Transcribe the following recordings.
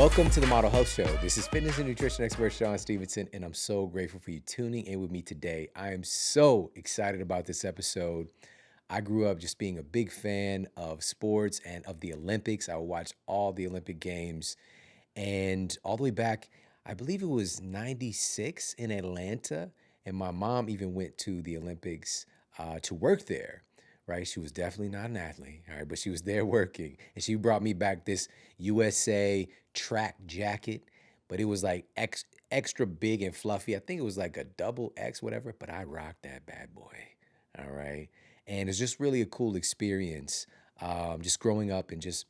Welcome to the Model Health Show. This is fitness and nutrition expert Shawn Stevenson, and I'm so grateful for you tuning in with me today. I am so excited about this episode. I grew up just being a big fan of sports and of the Olympics. I would watch all the Olympic Games, and all the way back, I believe it was 96 in Atlanta, and my mom even went to the Olympics to work there. Right, she was definitely not an athlete, all right, but she was there working, and she brought me back this USA track jacket, but it was like extra big and fluffy. I think it was like a double X, whatever, but I rocked that bad boy, all right, and it's just really a cool experience, just growing up and just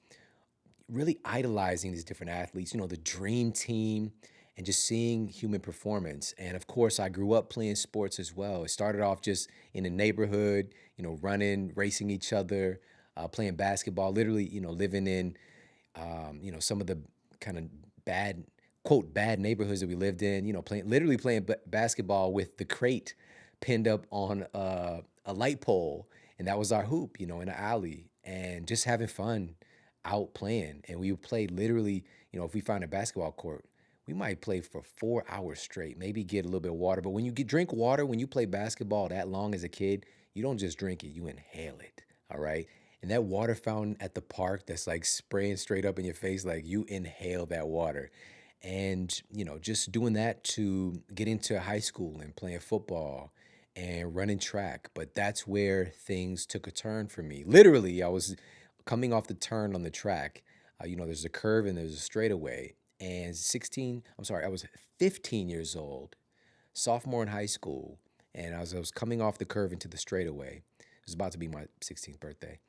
really idolizing these different athletes, the dream team, and just seeing human performance. And of course, I grew up playing sports as well. It started off just in the neighborhood, running, racing each other, playing basketball, literally, living in, some of the kind of bad, quote, bad neighborhoods that we lived in, literally playing basketball with the crate pinned up on a light pole. And that was our hoop, in the alley, and just having fun out playing. And we would play literally, if we find a basketball court, we might play for 4 hours straight, maybe get a little bit of water. But when you drink water, when you play basketball that long as a kid, you don't just drink it, you inhale it. All right. And that water fountain at the park that's like spraying straight up in your face, like you inhale that water. And, just doing that to get into high school and playing football and running track. But that's where things took a turn for me. Literally, I was coming off the turn on the track. There's a curve and there's a straightaway. And I was 15 years old, sophomore in high school. And I was coming off the curve into the straightaway. It was about to be my 16th birthday.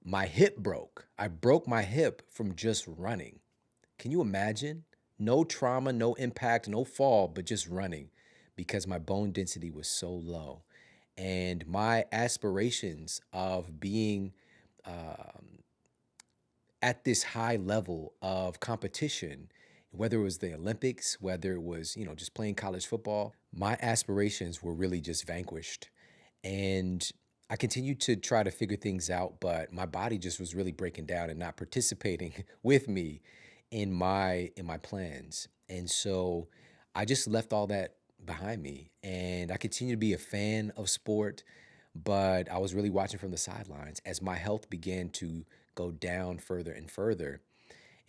My hip broke. I broke my hip from just running. Can you imagine? No trauma, no impact, no fall, but just running because my bone density was so low. And my aspirations of being at this high level of competition, whether it was the Olympics, whether it was, just playing college football, my aspirations were really just vanquished. And I continued to try to figure things out, but my body just was really breaking down and not participating with me in my plans. And so I just left all that behind me, and I continue to be a fan of sport, but I was really watching from the sidelines as my health began to go down further and further.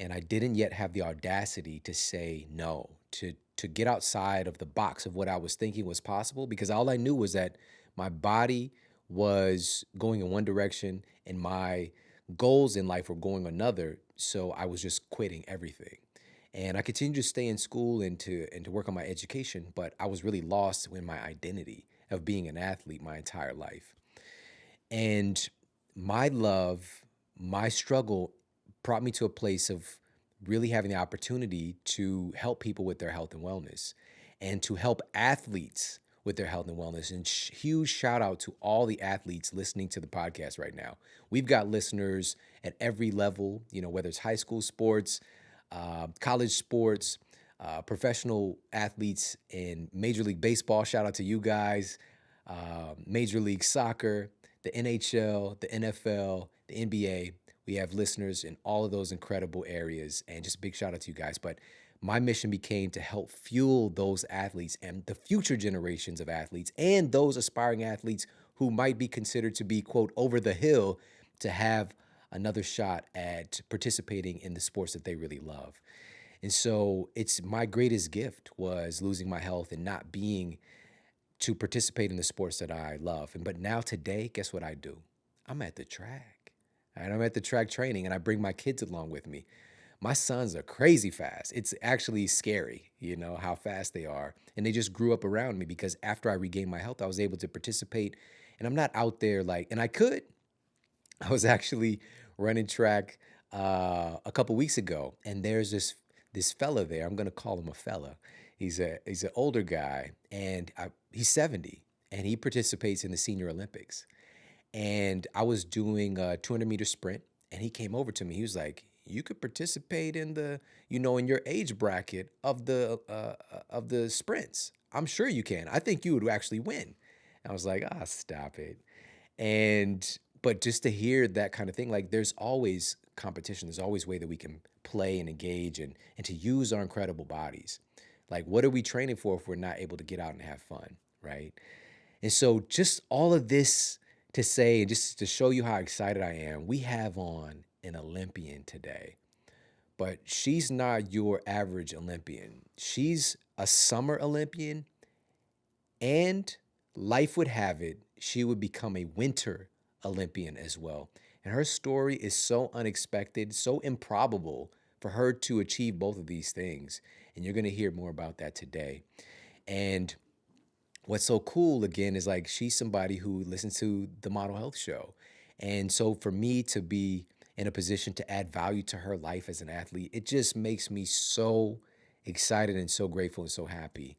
And I didn't yet have the audacity to say no, to get outside of the box of what I was thinking was possible, because all I knew was that my body was going in one direction and my goals in life were going another. So I was just quitting everything. And I continued to stay in school and to work on my education, but I was really lost in my identity of being an athlete my entire life. And my love, my struggle brought me to a place of really having the opportunity to help people with their health and wellness and to help athletes with their health and wellness. And huge shout out to all the athletes listening to the podcast right now. We've got listeners at every level, whether it's high school sports, college sports, professional athletes in Major League Baseball. Shout out to you guys. Major League Soccer, the NHL, the NFL, the NBA. We have listeners in all of those incredible areas, and just a big shout out to you guys. But my mission became to help fuel those athletes and the future generations of athletes and those aspiring athletes who might be considered to be, quote, over the hill, to have another shot at participating in the sports that they really love. And so it's my greatest gift was losing my health and not being to participate in the sports that I love. But now today, guess what I do? I'm at the track. And I'm at the track training, and I bring my kids along with me. My sons are crazy fast. It's actually scary, how fast they are. And they just grew up around me because after I regained my health, I was able to participate. And I'm not out there and I could. I was actually running track a couple weeks ago, and there's this fella there. I'm gonna call him a fella. He's an older guy, and he's 70, and he participates in the Senior Olympics. And I was doing a 200-meter sprint, and he came over to me. He was like, "You could participate in in your age bracket of the sprints. I'm sure you can. I think you would actually win." I was like, "Ah, stop it." And But just to hear that kind of thing, like there's always competition. There's always way that we can play and engage and to use our incredible bodies. Like, what are we training for if we're not able to get out and have fun, right? And so just all of this to say, and just to show you how excited I am, we have on an Olympian today. But she's not your average Olympian. She's a summer Olympian, and life would have it, she would become a winter Olympian as well. And her story is so unexpected, so improbable for her to achieve both of these things. And you're going to hear more about that today. And what's so cool, again, is like she's somebody who listens to the Model Health Show. And so for me to be in a position to add value to her life as an athlete, it just makes me so excited and so grateful and so happy.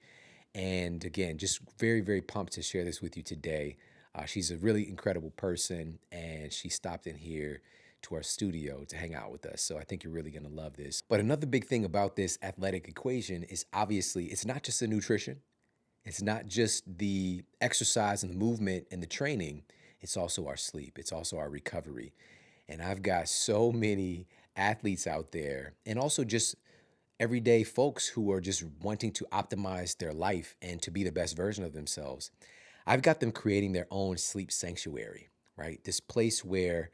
And again, just very, very pumped to share this with you today. She's a really incredible person, and she stopped in here to our studio to hang out with us. So I think you're really going to love this. But another big thing about this athletic equation is obviously it's not just the nutrition. It's not just the exercise and the movement and the training. It's also our sleep. It's also our recovery. And I've got so many athletes out there, and also just everyday folks who are just wanting to optimize their life and to be the best version of themselves. I've got them creating their own sleep sanctuary, right? This place where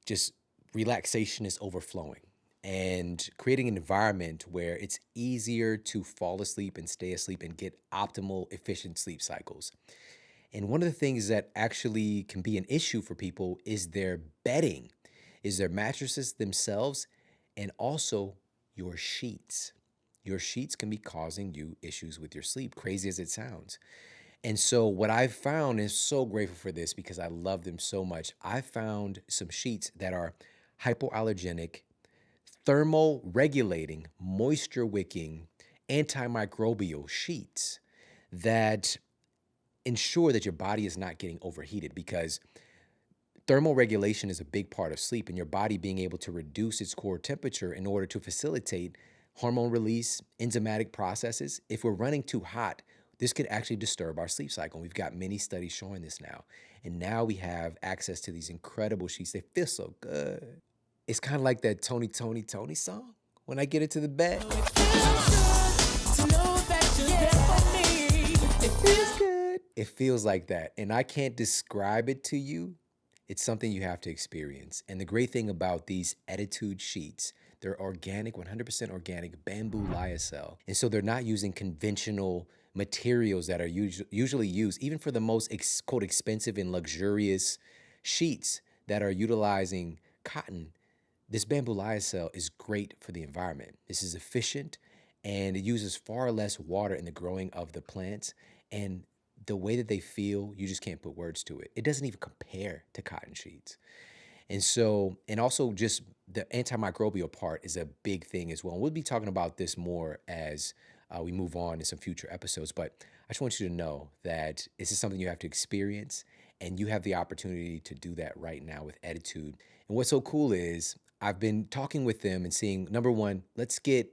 just relaxation is overflowing, and creating an environment where it's easier to fall asleep and stay asleep and get optimal, efficient sleep cycles. And one of the things that actually can be an issue for people is their bedding, is their mattresses themselves, and also your sheets. Your sheets can be causing you issues with your sleep, crazy as it sounds. And so what I've found, is so grateful for this because I love them so much. I found some sheets that are hypoallergenic, thermoregulating, moisture wicking, antimicrobial sheets that ensure that your body is not getting overheated, because thermal regulation is a big part of sleep, and your body being able to reduce its core temperature in order to facilitate hormone release, enzymatic processes. If we're running too hot, this could actually disturb our sleep cycle. We've got many studies showing this now. And now we have access to these incredible sheets. They feel so good. It's kind of like that Tony, Tony, Tony song, When I Get Into the Bed. It feels good. It feels like that. And I can't describe it to you. It's something you have to experience. And the great thing about these Attitude sheets, they're organic, 100% organic bamboo lyocell. And so they're not using conventional materials that are usually used, even for the most quote expensive and luxurious sheets that are utilizing cotton. This bamboo lyocell is great for the environment. This is efficient, and it uses far less water in the growing of the plants. And the way that they feel, you just can't put words to it. It doesn't even compare to cotton sheets. And so, and also just the antimicrobial part is a big thing as well. And we'll be talking about this more as we move on in some future episodes. But I just want you to know that this is something you have to experience, and you have the opportunity to do that right now with Attitude. And what's so cool is I've been talking with them and seeing, number one, let's get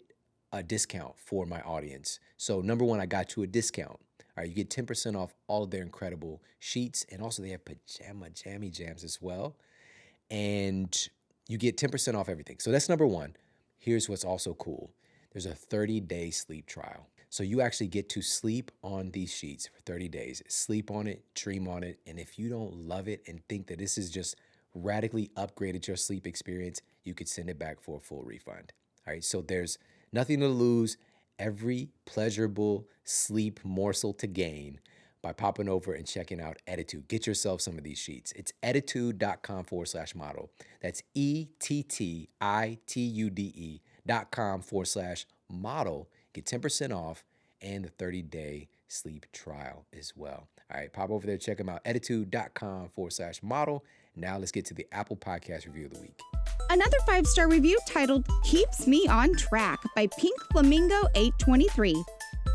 a discount for my audience. So number one, I got you a discount. All right, you get 10% off all of their incredible sheets, and also they have pajama jammy jams as well. And you get 10% off everything. So that's number one. Here's what's also cool. There's a 30-day sleep trial. So you actually get to sleep on these sheets for 30 days. Sleep on it, dream on it. And if you don't love it and think that this has just radically upgraded your sleep experience, you could send it back for a full refund. All right, so there's nothing to lose, every pleasurable sleep morsel to gain by popping over and checking out Attitude. Get yourself some of these sheets. It's attitude.com/model. That's ETTITUDE.com/model. Get 10% off and the 30-day sleep trial as well. All right, pop over there, check them out. Attitude.com/model. Now let's get to the Apple Podcast Review of the Week. Another 5-star review titled Keeps Me on Track by Pink Flamingo 823.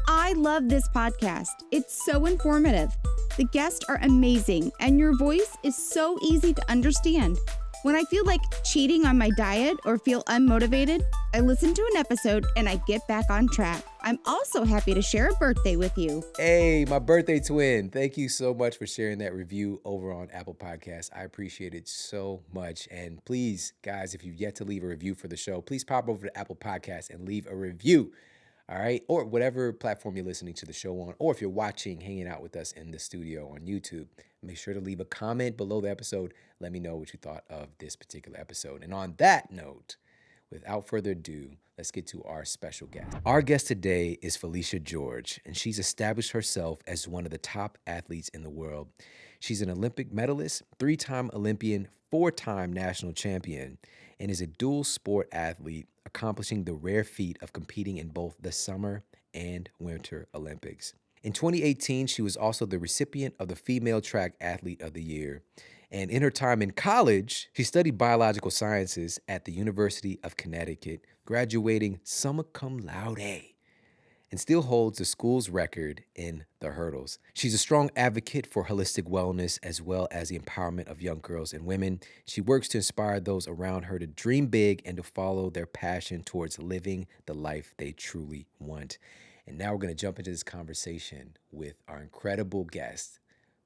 I love this podcast. It's so informative. The guests are amazing, and your voice is so easy to understand. When I feel like cheating on my diet or feel unmotivated, I listen to an episode and I get back on track. I'm also happy to share a birthday with you. Hey, my birthday twin. Thank you so much for sharing that review over on Apple Podcasts. I appreciate it so much. And please, guys, if you've yet to leave a review for the show, please pop over to Apple Podcasts and leave a review. All right. Or whatever platform you're listening to the show on. Or if you're watching, hanging out with us in the studio on YouTube, make sure to leave a comment below the episode. Let me know what you thought of this particular episode. And on that note, without further ado, let's get to our special guest. Our guest today is Phylicia George, and she's established herself as one of the top athletes in the world. She's an Olympic medalist, 3-time Olympian, 4-time national champion, and is a dual sport athlete, accomplishing the rare feat of competing in both the Summer and Winter Olympics. In 2018, she was also the recipient of the Female Track Athlete of the Year. And in her time in college, she studied biological sciences at the University of Connecticut, graduating summa cum laude, and still holds the school's record in the hurdles. She's a strong advocate for holistic wellness as well as the empowerment of young girls and women. She works to inspire those around her to dream big and to follow their passion towards living the life they truly want. And now we're going to jump into this conversation with our incredible guest,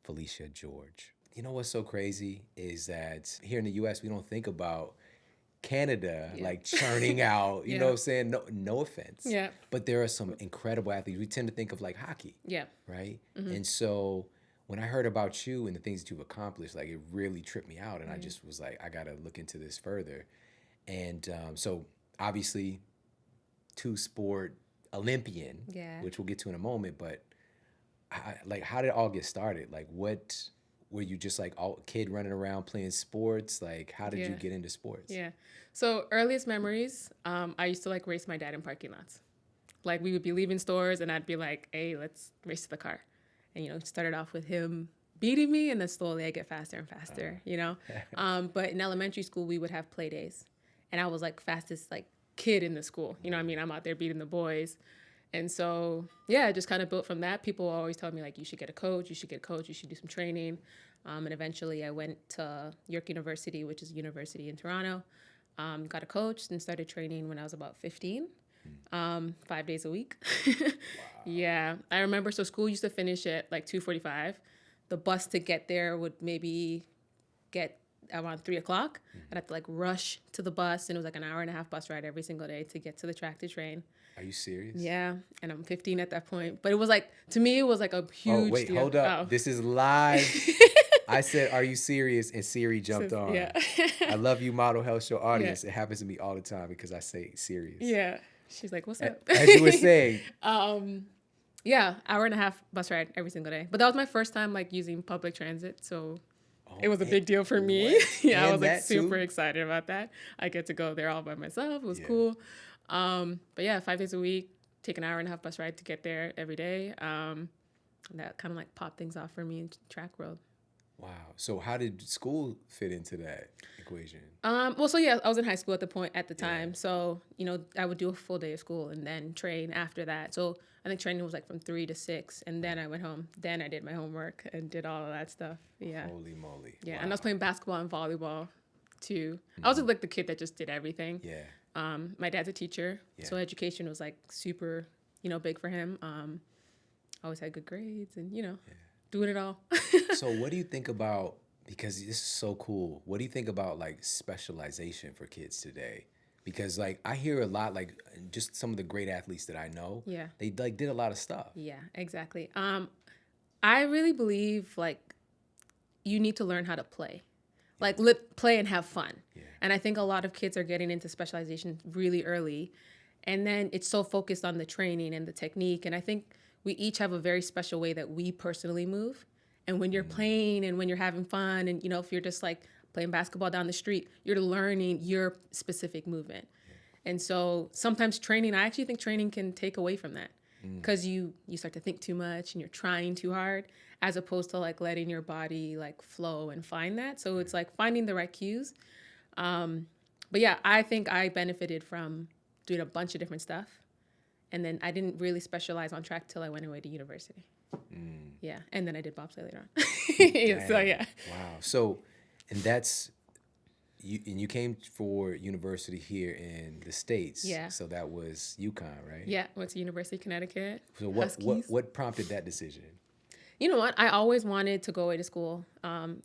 Phylicia George. You know what's so crazy is that here in the U.S., we don't think about Canada like churning out, you know what I'm saying? No offense. Yeah. But there are some incredible athletes. We tend to think of like hockey. Yeah. Right? And so when I heard about you and the things that you've accomplished, like it really tripped me out. And I just was like, I got to look into this further. And so obviously 2-sport Olympian, which we'll get to in a moment. But how did it all get started? Like what... Were you just like a kid running around playing sports? Like, how did you get into sports? Yeah. So earliest memories, I used to like race my dad in parking lots. Like we would be leaving stores and I'd be like, hey, let's race to the car. And, it started off with him beating me and then slowly I get faster and faster, But in elementary school, we would have play days. And I was like fastest like kid in the school. I'm out there beating the boys. And so, it just kind of built from that. People always tell me, like, you should get a coach, you should do some training. And eventually I went to York University, which is a university in Toronto, got a coach and started training when I was about 15, 5 days a week. Wow. Yeah. I remember, so school used to finish at like 2:45. The bus to get there would maybe get around 3 o'clock. I'd have to like rush to the bus, and it was like an hour and a half bus ride every single day to get to the track to train. Are you serious? Yeah, and I'm 15 at that point. But it was like, to me, it was like a huge Oh, wait, deal. hold up. This is live. I said, are you serious? And Siri jumped on. Yeah. I love you, Model Health Show audience. It happens to me all the time because I say serious. Yeah. She's like, what's up? As you were saying. Yeah, hour and a half bus ride every single day. But that was my first time like using public transit, so it was a big deal for me. Yeah, I was like super excited about that. I get to go there all by myself. It was cool. But yeah, 5 days a week, take an hour and a half bus ride to get there every day. And that kind of like popped things off for me in track world. Wow. So how did school fit into that equation? I was in high school at the time. Yeah. So, I would do a full day of school and then train after that. So I think training was like from 3 to 6, and then I went home. Then I did my homework and did all of that stuff. Yeah. Holy moly. Yeah. Wow. And I was playing basketball and volleyball too. I was like the kid that just did everything. Yeah. My dad's a teacher, so education was like super, big for him. Always had good grades and, doing it all. So what do you think about, because this is so cool, what do you think about like specialization for kids today? Because like I hear a lot, like just some of the great athletes that I know, they like did a lot of stuff. Yeah, exactly. I really believe like you need to learn how to play. Like play and have fun. Yeah. And I think a lot of kids are getting into specialization really early. And then it's so focused on the training and the technique. And I think we each have a very special way that we personally move. And when you're playing and when you're having fun and, if you're just like playing basketball down the street, you're learning your specific movement. Yeah. And so sometimes I actually think training can take away from that. Because you start to think too much and you're trying too hard, as opposed to like letting your body like flow and find that. So it's like finding the right cues. But yeah, I think I benefited from doing a bunch of different stuff. And then I didn't really specialize on track till I went away to university. Yeah. And then I did bobsleigh later on. So yeah. Wow. So, and that's, you came for university here in the States. Yeah. So that was UConn, right? Yeah, went to University of Connecticut. So Huskies. what prompted that decision? You know what? I always wanted to go away to school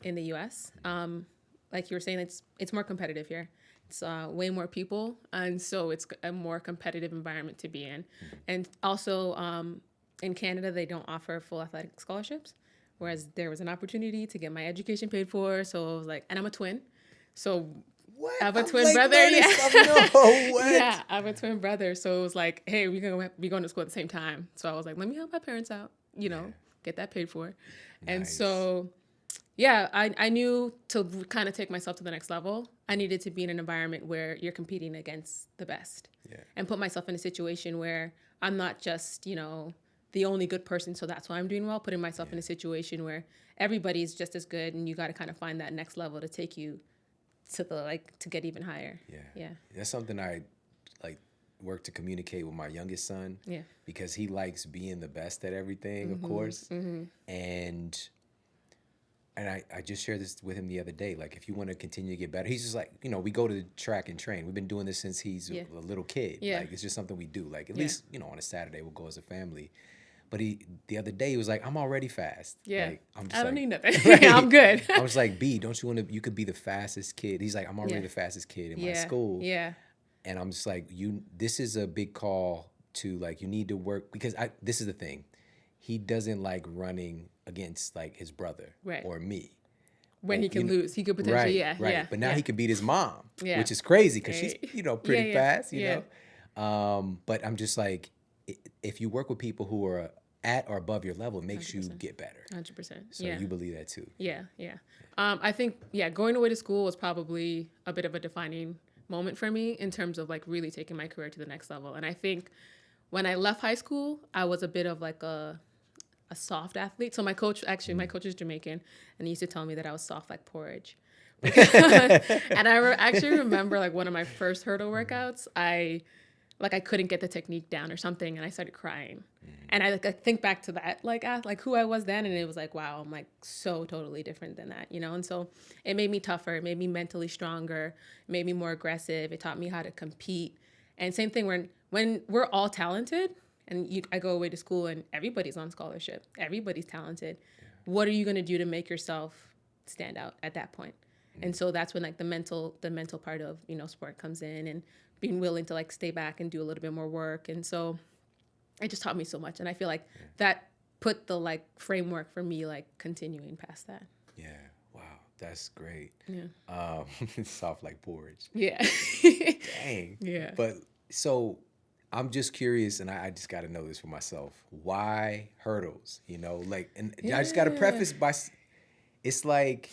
in the U.S. Like you were saying, it's more competitive here. It's way more people, and so it's a more competitive environment to be in. And also, in Canada, they don't offer full athletic scholarships, whereas there was an opportunity to get my education paid for. So I was like, and I'm a twin, so What? I have a I'm twin like, brother. no, Yeah. no, what? Yeah, I have a twin brother. So it was like, hey, we're going to be going to school at the same time. So I was like, let me help my parents out, get that paid for. And Nice. so, yeah, I knew to kind of take myself to the next level, I needed to be in an environment where you're competing against the best. Yeah. And put myself in a situation where I'm not just, the only good person, so that's why I'm doing well. Putting myself in a situation where everybody's just as good, and you got to kind of find that next level to take you to to get even higher. Yeah. That's something I like work to communicate with my youngest son. Yeah. Because he likes being the best at everything, of course. And I just shared this with him the other day. Like, if you want to continue to get better, he's just like, we go to the track and train. We've been doing this since he's a little kid. Yeah. Like, it's just something we do. Like, at least, on a Saturday, we'll go as a family. But the other day, he was like, I'm already fast. Yeah. Like, I'm just I don't like, need nothing. I'm good. I was like, B, don't you want to, you could be the fastest kid. He's like, I'm already Yeah. the fastest kid in my Yeah. school. Yeah. And I'm just like, this is a big call to, like, you need to work, because this is the thing. He doesn't like running against, like, his brother Right. or me. When he can lose, he could potentially, Right, yeah. right. Yeah. But now yeah. he can beat his mom, Yeah. which is crazy because she's, Right. pretty Yeah. fast, Yeah. But I'm just like, if you work with people who are at or above your level, it makes 100%. you get better. 100%. So Yeah. you believe that too. Yeah. I think, going away to school was probably a bit of a defining moment for me in terms of like really taking my career to the next level. And I think when I left high school, I was a bit of like a soft athlete. So my coach is Jamaican, and he used to tell me that I was soft like porridge. And I actually remember like one of my first hurdle workouts, I couldn't get the technique down or something, and I started crying. And I think back to that, like who I was then, and it was like, wow, I'm like so totally different than that, And so it made me tougher, it made me mentally stronger, it made me more aggressive. It taught me how to compete. And same thing when we're all talented, and I go away to school and everybody's on scholarship, everybody's talented. Yeah. What are you going to do to make yourself stand out at that point? And so that's when like the mental part of, sport comes in, and being willing to like stay back and do a little bit more work. And so it just taught me so much. And I feel like that put the like framework for me, like continuing past that. Yeah. Wow. That's great. Yeah. Soft like porridge. Yeah. Dang. Yeah. But so I'm just curious, and I just got to know this for myself. Why hurdles? I just got to preface by, it's like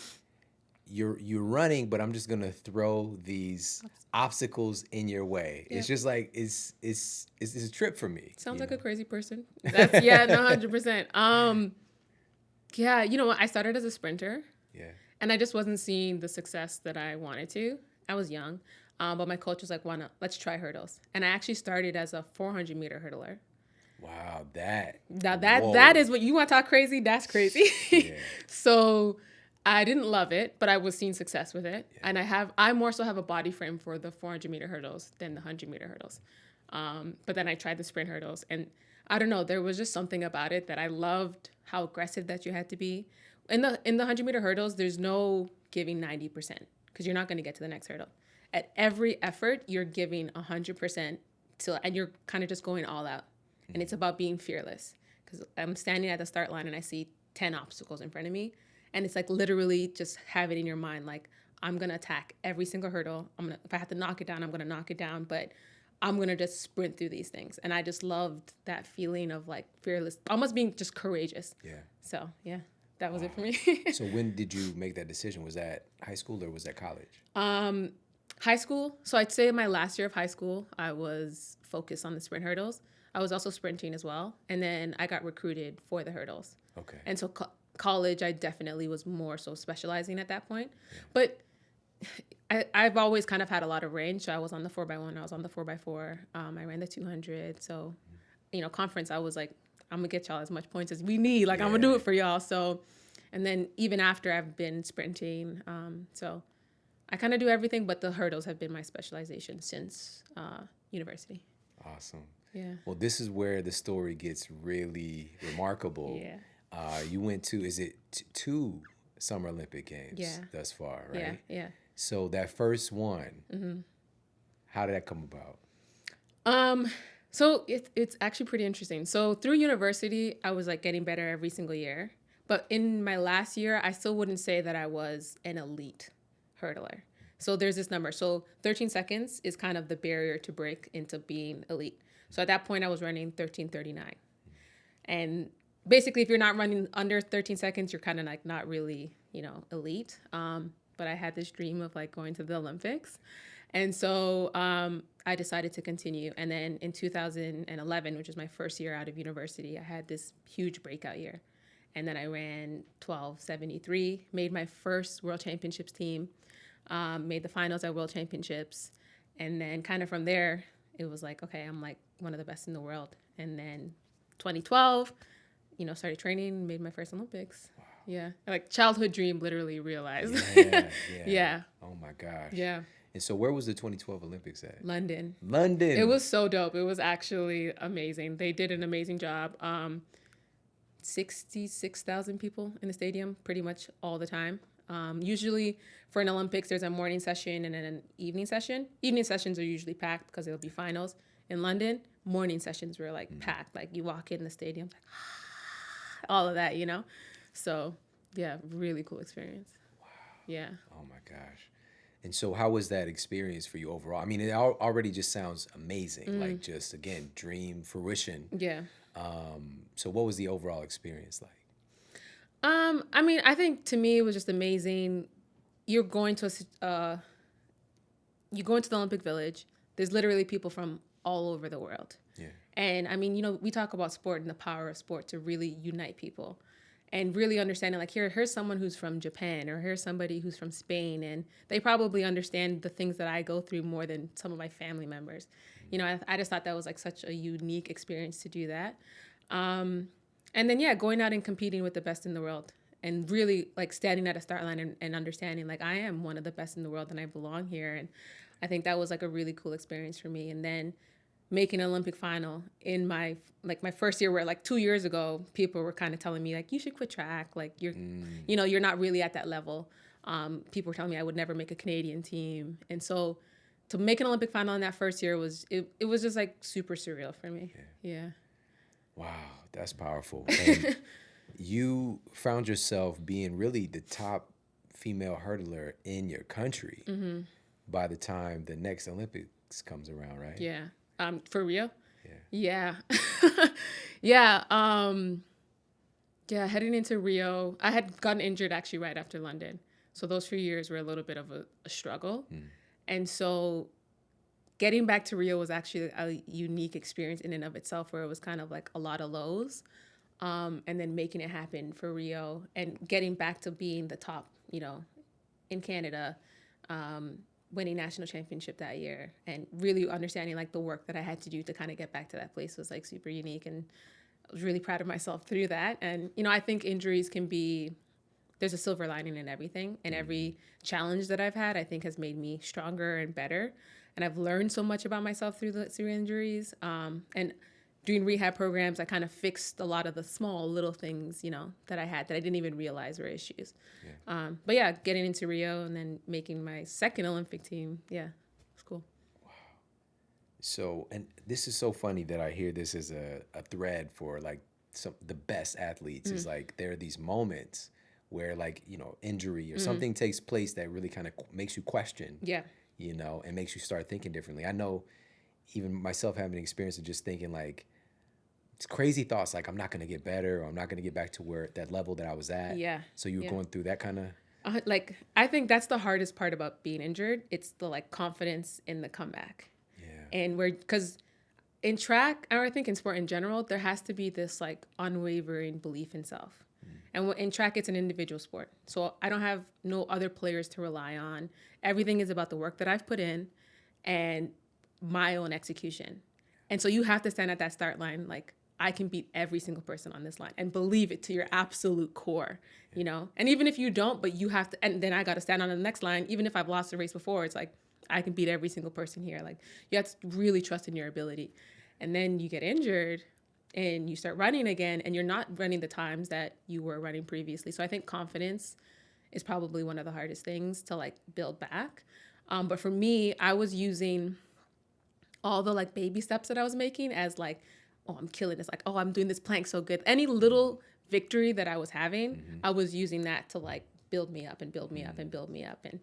you're running, but I'm just gonna throw these obstacles in your way. Yeah. It's just like it's a trip for me. Sounds like a crazy person. That's 100%. Yeah, I started as a sprinter. Yeah. And I just wasn't seeing the success that I wanted to. I was young. But my coach was like, why not? Let's try hurdles. And I actually started as a 400-meter hurdler. Wow, that is what you want to talk crazy? That's crazy. Yeah. So I didn't love it, but I was seeing success with it. Yeah. And I more so have a body frame for the 400-meter hurdles than the 100-meter hurdles. But then I tried the sprint hurdles, and I don't know, there was just something about it that I loved, how aggressive that you had to be. In the 100-meter hurdles, there's no giving 90% because you're not going to get to the next hurdle. At every effort, you're giving 100% and you're kind of just going all out. And it's about being fearless, because I'm standing at the start line and I see 10 obstacles in front of me. And it's like literally just have it in your mind, like, I'm going to attack every single hurdle. If I have to knock it down, I'm going to knock it down, but I'm going to just sprint through these things. And I just loved that feeling of like fearless, almost being just courageous. Yeah. So yeah, that was it for me. So when did you make that decision? Was that high school or was that college? High school. So I'd say my last year of high school, I was focused on the sprint hurdles. I was also sprinting as well. And then I got recruited for the hurdles. Okay. And so college, I definitely was more so specializing at that point. Yeah. But I've always kind of had a lot of range. So I was on the 4x1, I was on the 4x4. I ran the 200. So, conference, I was like, I'm going to get y'all as much points as we need. Like, I'm going to do it for y'all. So, and then even after I've been sprinting, so I kind of do everything, but the hurdles have been my specialization since university. Awesome. Yeah. Well, this is where the story gets really remarkable. Yeah. You went to, is it two Summer Olympic Games Yeah. thus far, Yeah. right? Yeah. So that first one, how did that come about? So it's actually pretty interesting. So through university, I was like getting better every single year. But in my last year, I still wouldn't say that I was an elite hurdler. So there's this number. So 13 seconds is kind of the barrier to break into being elite. So at that point, I was running 13:39. And basically, if you're not running under 13 seconds, you're kind of like not really, elite. But I had this dream of like going to the Olympics. And so I decided to continue. And then in 2011, which was my first year out of university, I had this huge breakout year. And then I ran 12:73, made my first World Championships team, made the finals at World Championships. And then kind of from there, it was like, okay, I'm like one of the best in the world. And then 2012, started training, made my first Olympics. Wow. Yeah. Like childhood dream literally realized. Yeah. Yeah. Oh my gosh. Yeah. And so where was the 2012 Olympics at? London. London. It was so dope. It was actually amazing. They did an amazing job. 66,000 people in the stadium pretty much all the time. Usually for an Olympics, there's a morning session and then an evening session. Evening sessions are usually packed because it'll be finals. In London, morning sessions were like packed. Like you walk in the stadium, like all of that, So yeah, really cool experience. Wow. Yeah. Oh my gosh. And so how was that experience for you overall? I mean, it already just sounds amazing. Like just, again, dream fruition. Yeah. So what was the overall experience like? I mean, I think to me it was just amazing. You're going to the Olympic Village. There's literally people from all over the world. Yeah. And I mean, we talk about sport and the power of sport to really unite people and really understanding like here's someone who's from Japan or here's somebody who's from Spain, and they probably understand the things that I go through more than some of my family members. I just thought that was like such a unique experience to do that. And then, going out and competing with the best in the world and really like standing at a start line and understanding like I am one of the best in the world and I belong here. And I think that was like a really cool experience for me. And then making an Olympic final in my first year, where like 2 years ago, people were kind of telling me like, you should quit track. Like you're not really at that level. People were telling me I would never make a Canadian team. And so to make an Olympic final in that first year it was just like super surreal for me. Yeah. Wow, that's powerful. And you found yourself being really the top female hurdler in your country by the time the next Olympics comes around, right? Yeah. For Rio? Yeah. Yeah. Heading into Rio, I had gotten injured actually right after London. So those few years were a little bit of a struggle. And so getting back to Rio was actually a unique experience in and of itself, where it was kind of like a lot of lows. And then making it happen for Rio and getting back to being the top, in Canada, winning national championship that year, and really understanding like the work that I had to do to kind of get back to that place was like super unique. And I was really proud of myself through that. And, I think injuries there's a silver lining in everything, and every challenge that I've had, I think has made me stronger and better. And I've learned so much about myself through injuries. And doing rehab programs, I kind of fixed a lot of the small little things, that I had that I didn't even realize were issues. Yeah. But getting into Rio and then making my second Olympic team, it's cool. Wow. So, and this is so funny that I hear this as a thread for like the best athletes is like there are these moments where like, injury or something takes place that really kind of makes you question. Yeah. And makes you start thinking differently. I know even myself having experience of just thinking like, it's crazy thoughts like I'm not going to get better or I'm not going to get back to that level that I was at. Yeah. So you were going through that kind of... I think that's the hardest part about being injured. It's the like confidence in the comeback. Yeah. And because in track, or I think in sport in general, there has to be this like unwavering belief in self. And in track, it's an individual sport. So I don't have no other players to rely on. Everything is about the work that I've put in and my own execution. And so you have to stand at that start line like I can beat every single person on this line, and believe it to your absolute core, you know? And even if you don't, but you have to, and then I got to stand on the next line. Even if I've lost a race before, it's like, I can beat every single person here. Like, you have to really trust in your ability. And then you get injured and you start running again, and you're not running the times that you were running previously. So I think confidence is probably one of the hardest things to like build back. But for me, I was using all the like baby steps that I was making as like, oh, I'm killing this. Like, oh, I'm doing this plank so good. Any little victory that I was having, I was using that to like build me up and build me up and build me up. And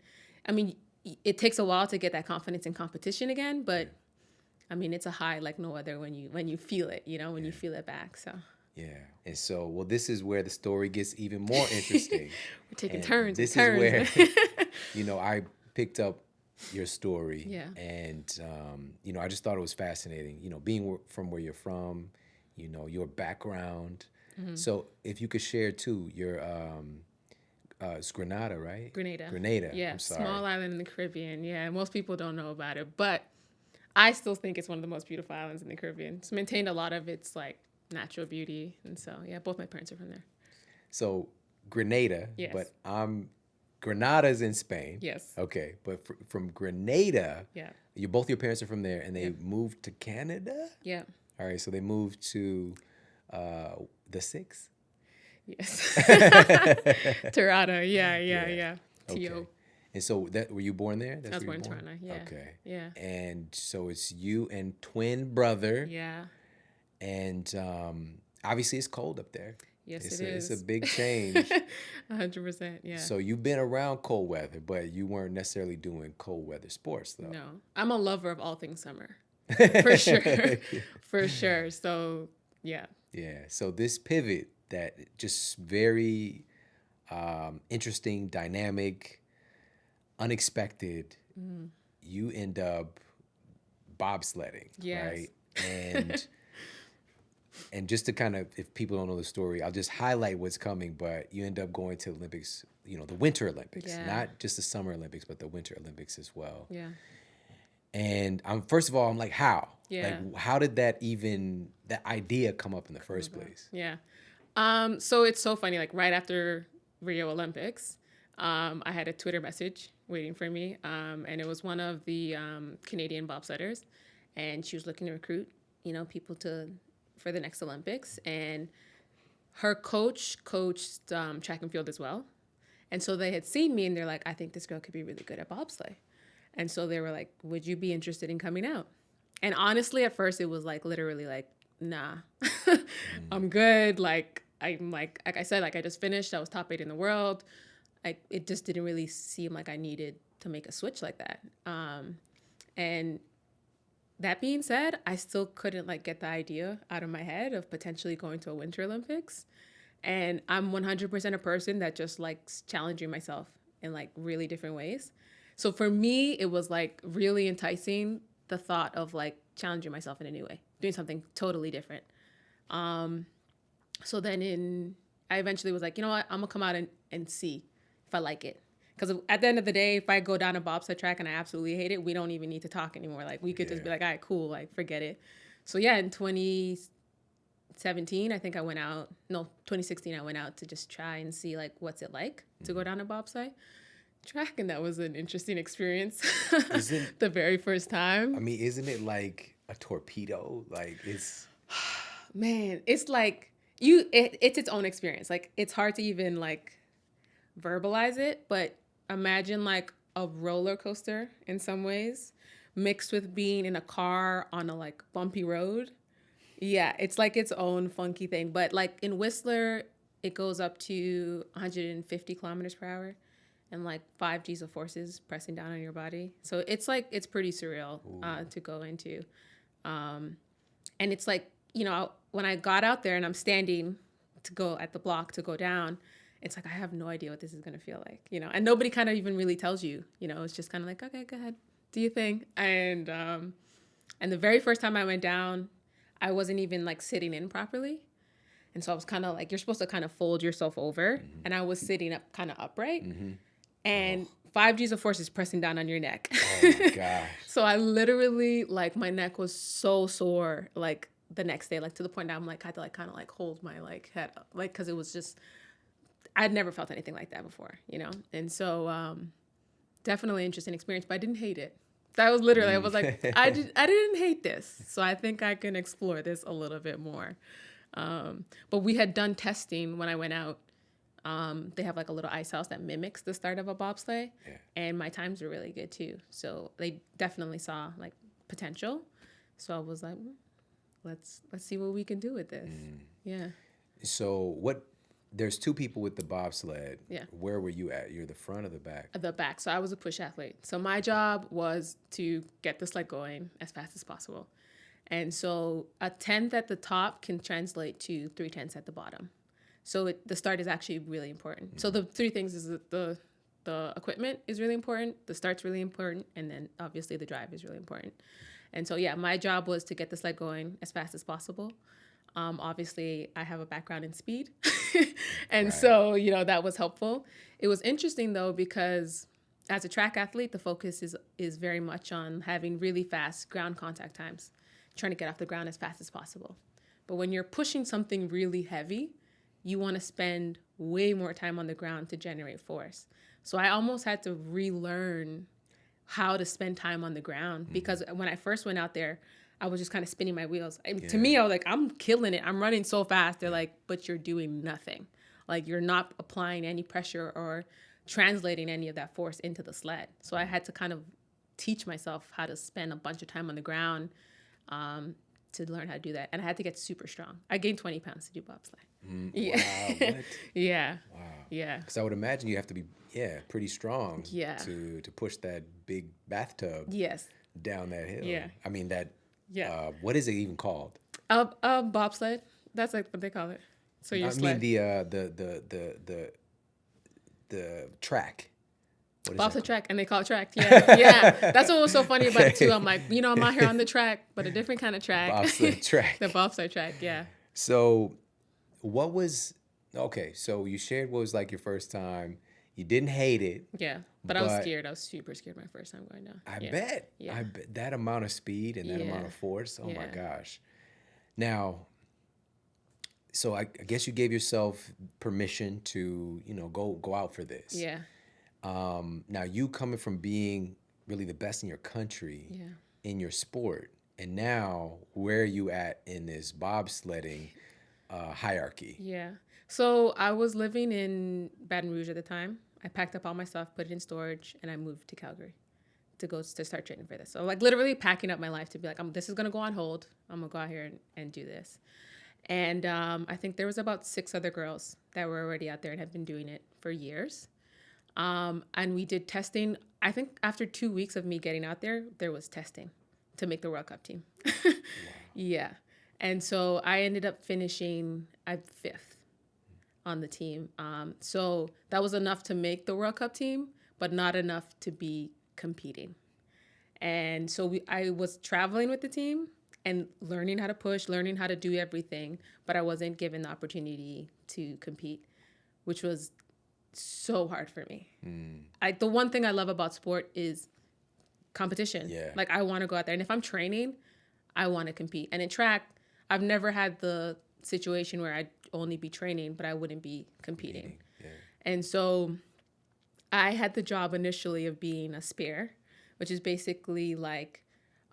I mean, it takes a while to get that confidence in competition again, but I mean, it's a high like no other when you feel it, you know, when you feel it back. So Yeah. And so, well, this is where the story gets even more interesting. we're taking And turns. This and is turns. where, I picked up your story. Yeah. And, I just thought it was fascinating, being from where you're from, your background. So if you could share too, your, it's Grenada, right? Grenada. Yeah. I'm sorry. Small island in the Caribbean. Yeah. Most people don't know about it, but I still think it's one of the most beautiful islands in the Caribbean. It's maintained a lot of its like natural beauty. And so, yeah, both my parents are from there. So Grenada, Yes. but Grenada's in Spain. Yes. Okay, but from Grenada, Yeah. both your parents are from there, and they moved to Canada. Yeah. All right, so they moved to the Six. Yes. Toronto. Yeah. Okay. T.O. And so were you born there? That's I was where born you in Toronto. Yeah. Okay. Yeah. And so it's you and twin brother. Yeah. And obviously it's cold up there. Yes, It's it is. It's a big change. 100%. Yeah. So you've been around cold weather, but you weren't necessarily doing cold weather sports, though. No, I'm a lover of all things summer, for sure, for sure. So yeah. Yeah. So this pivot that just very interesting, dynamic, unexpected, you end up bobsledding, Yes. right? And just to kind of, if people don't know the story, I'll just highlight what's coming, but you end up going to Olympics, the Winter Olympics, Yeah. not just the Summer Olympics, but the Winter Olympics as well. Yeah. And first of all, I'm like, how? Yeah. Like, how did that idea come up in the first place? Yeah. So it's so funny. Like right after Rio Olympics, I had a Twitter message waiting for me, and it was one of the Canadian bobsledders, and she was looking to recruit, people for the next Olympics, and her coach coached track and field as well, and so they had seen me, and they're like, I think this girl could be really good at bobsleigh, and so they were like, would you be interested in coming out? And honestly, at first, it was like literally like, nah, I'm good. Like like I said, like I just finished. I was top 8 in the world. It just didn't really seem like I needed to make a switch like that. And that being said, I still couldn't like get the idea out of my head of potentially going to a Winter Olympics. And I'm 100% a person that just likes challenging myself in like really different ways. So for me, it was like really enticing, the thought of like challenging myself in a new way, doing something totally different. So then I eventually was like, you know what, I'm gonna come out and see if I like it. Because at the end of the day, if I go down a bobsled track and I absolutely hate it, we don't even need to talk anymore. Like we could just be like, all right, cool, like forget it. So yeah, in 2017, I think I went out, 2016, I went out to just try and see like, what's it like to go down a bobsled track. And that was an interesting experience. The very first time. I mean, isn't it like a torpedo? Like it's... Man, it's like it's its own experience. Like it's hard to even like verbalize it, but imagine like a roller coaster in some ways mixed with being in a car on a like bumpy road. Yeah, it's like its own funky thing. But like in Whistler, it goes up to 150 kilometers per hour and like 5 G's of forces pressing down on your body. So it's like, it's pretty surreal to go into. And it's like, when I got out there and I'm standing to go at the block to go down, it's like, I have no idea what this is going to feel like, and nobody kind of even really tells you, it's just kind of like, okay, go ahead, do your thing. And the very first time I went down, I wasn't even like sitting in properly. And so I was kind of like, you're supposed to kind of fold yourself over. And I was sitting up kind of upright. And 5 G's of force is pressing down on your neck. Oh my gosh. So I literally, like, my neck was so sore. Like, the next day, like to the point that I'm like, I had to like kind of like hold my like head up, like, cause it was just, I'd never felt anything like that before, you know? And so, definitely interesting experience, but I didn't hate it. That was literally, I was like, I didn't hate this. So I think I can explore this a little bit more. But we had done testing when I went out. They have like a little ice house that mimics the start of a bobsleigh, and my times were really good too. So they definitely saw like potential. So I was like, let's see what we can do with this. Yeah. So there's two people with the bobsled. Yeah. Where were you at? You're the front or the back? At the back. So I was a push athlete. So my job was to get the sled going as fast as possible. And so a 10th at the top can translate to 3/10 at the bottom. So the start is actually really important. So the three things is that the equipment is really important, the start's really important, and then obviously the drive is really important. And so, yeah, my job was to get the sled going as fast as possible. Obviously, I have a background in speed. And so, you know, that was helpful. It was interesting, though, because as a track athlete, the focus is very much on having really fast ground contact times, trying to get off the ground as fast as possible. But when you're pushing something really heavy, you want to spend way more time on the ground to generate force. So I almost had to relearn how to spend time on the ground, because when I first went out there, I was just kind of spinning my wheels. And to me, I was like, I'm killing it. I'm running so fast. They're like, but you're doing nothing. Like, you're not applying any pressure or translating any of that force into the sled. So I had to kind of teach myself how to spend a bunch of time on the ground to learn how to do that. And I had to get super strong. I gained 20 pounds to do bobsleigh. Yeah. Wow, what? Yeah. Wow. Yeah. Because I would imagine you have to be, pretty strong to push that big bathtub Yes. down that hill. Yeah. I mean, that, Yeah. what is it even called? Bobsled. That's like what they call it. So your sled. The track. What is Bobsled that track, and they call it track. Yeah, yeah. That's what was so funny about it too. I'm like, you know, I'm out here on the track, but a different kind of track. Bobsled track. The bobsled track, yeah. So so you shared what was like your first time. You didn't hate it. Yeah, but I was scared. I was super scared my first time going down. I bet. Yeah. I bet that amount of speed and that amount of force. Oh my gosh. Now, so I guess you gave yourself permission to, go out for this. Yeah. Now you coming from being really the best in your country, in your sport, and now where are you at in this bobsledding hierarchy? Yeah. So I was living in Baton Rouge at the time. I packed up all my stuff, put it in storage, and I moved to Calgary to start training for this. So like literally packing up my life to be like, this is gonna go on hold. I'm gonna go out here and do this. And I think there was about 6 other girls that were already out there and had been doing it for years. And we did testing. I think after 2 weeks of me getting out there was testing to make the World Cup team. Wow. Yeah. And so I ended up finishing 5th on the team. So that was enough to make the World Cup team, but not enough to be competing. And so I was traveling with the team and learning how to push, learning how to do everything, but I wasn't given the opportunity to compete, which was so hard for me. The one thing I love about sport is competition. Yeah. Like, I want to go out there, and if I'm training, I want to compete. And in track, I've never had the situation where I'd only be training, but I wouldn't be competing. Yeah. And so I had the job initially of being a spare, which is basically like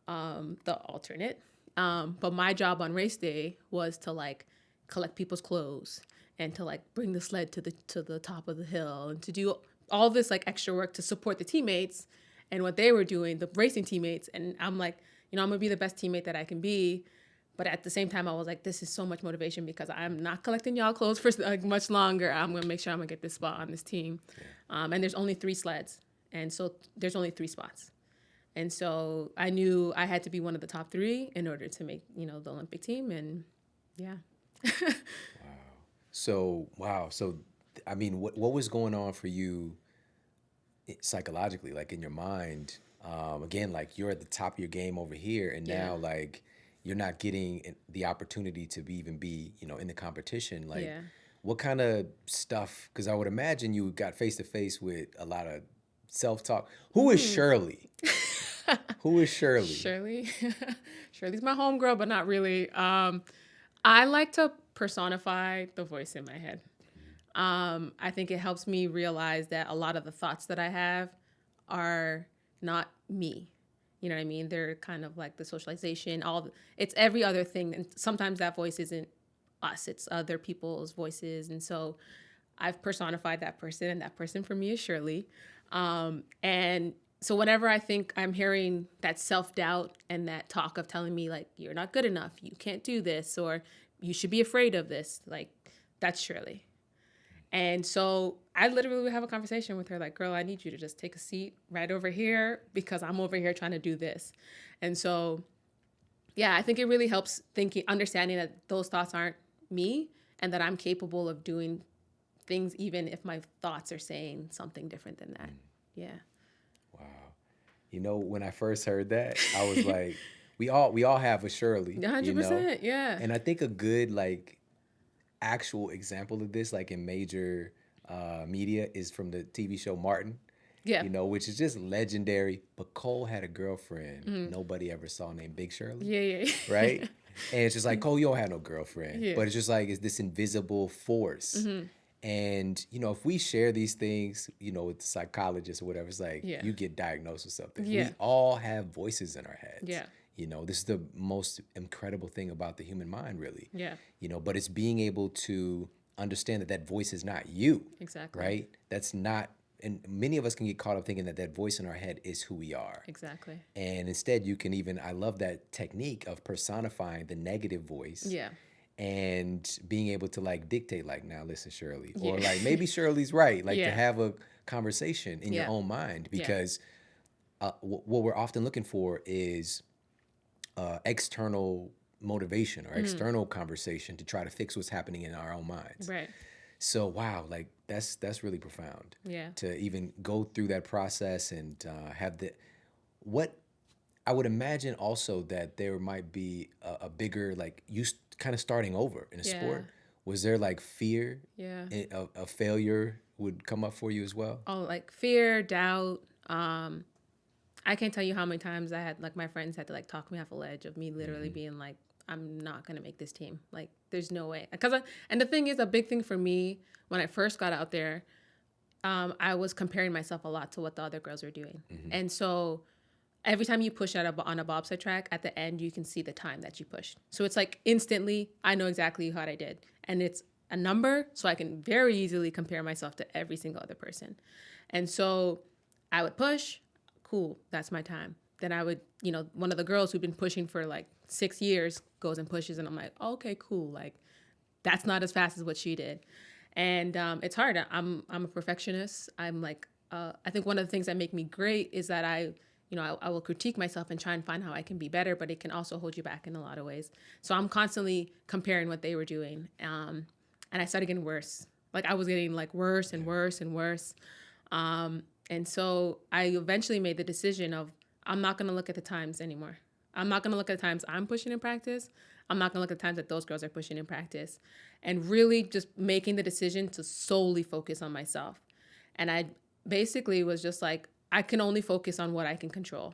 the alternate. But my job on race day was to like collect people's clothes and to like bring the sled to the top of the hill and to do all this like extra work to support the teammates and what they were doing, the racing teammates. And I'm like, I'm gonna be the best teammate that I can be. But at the same time, I was like, this is so much motivation because I'm not collecting y'all clothes for like much longer. I'm gonna make sure I'm gonna get this spot on this team. Yeah. And there's only 3 sleds. And so there's only 3 spots. And so I knew I had to be one of the top 3 in order to make, the Olympic team. And yeah. Wow. So, I mean, what was going on for you psychologically, like in your mind? Again, like you're at the top of your game over here, and now like you're not getting the opportunity to even be, in the competition. Like, what kind of stuff? Because I would imagine you got face to face with a lot of self-talk. Who is Shirley? Who is Shirley? Shirley. Shirley's my homegirl, but not really. I like to personify the voice in my head. I think it helps me realize that a lot of the thoughts that I have are not me. You know what I mean? They're kind of like the socialization, it's every other thing. And sometimes that voice isn't us, it's other people's voices. And so I've personified that person, and that person for me is Shirley. And so whenever I think I'm hearing that self-doubt and that talk of telling me like, you're not good enough, you can't do this, or you should be afraid of this, like that's Shirley. And so I literally would have a conversation with her like, girl, I need you to just take a seat right over here because I'm over here trying to do this. And so, yeah, I think it really helps understanding that those thoughts aren't me and that I'm capable of doing things even if my thoughts are saying something different than that. Yeah. Wow. You know, when I first heard that, I was like, we all have a Shirley. 100%, you know? yeah. And I think a good like actual example of this, like in major media, is from the TV show Martin. Yeah. You know, which is just legendary. But Cole had a girlfriend nobody ever saw named Big Shirley. Yeah. Right? And it's just like, Cole, you don't have no girlfriend. Yeah. But it's just like, it's this invisible force. And, you know, if we share these things, you know, with psychologists or whatever, it's like, you get diagnosed with something. Yeah. We all have voices in our heads. Yeah. You know, this is the most incredible thing about the human mind, really. Yeah. You know, but it's being able to understand that that voice is not you. Exactly. Right? That's not, and many of us can get caught up thinking that that voice in our head is who we are. Exactly. And instead, you can even, I love that technique of personifying the negative voice. Yeah. And being able to like dictate, like, now listen, Shirley. Yeah. Or like, maybe Shirley's right. Like to Yeah. have a conversation in your own mind. Because what we're often looking for is external motivation or external conversation to try to fix what's happening in our own minds. Right. So wow, like that's really profound. Yeah. To even go through that process and have what I would imagine also that there might be a bigger like you kind of starting over in a sport. Was there like fear of failure would come up for you as well? Oh, like fear, doubt. I can't tell you how many times I had, like, my friends had to, like, talk me off a ledge of me literally being like, I'm not going to make this team. Like, there's no way. And the thing is, a big thing for me, when I first got out there, I was comparing myself a lot to what the other girls were doing. And so every time you push on a bobsled track, at the end, you can see the time that you pushed. So it's like instantly, I know exactly what I did. And it's a number, so I can very easily compare myself to every single other person. And so I would push. Cool, that's my time. Then I would, you know, one of the girls who'd been pushing for like 6 years goes and pushes, and I'm like, okay, cool. Like, that's not as fast as what she did. And it's hard. I'm a perfectionist. I'm like, I think one of the things that make me great is that I will critique myself and try and find how I can be better, but it can also hold you back in a lot of ways. So I'm constantly comparing what they were doing. And I started getting worse. Like, I was getting like worse and worse and worse. And so I eventually made the decision of, I'm not going to look at the times anymore. I'm not going to look at the times I'm pushing in practice. I'm not going to look at the times that those girls are pushing in practice. And really just making the decision to solely focus on myself. And I basically was just like, I can only focus on what I can control.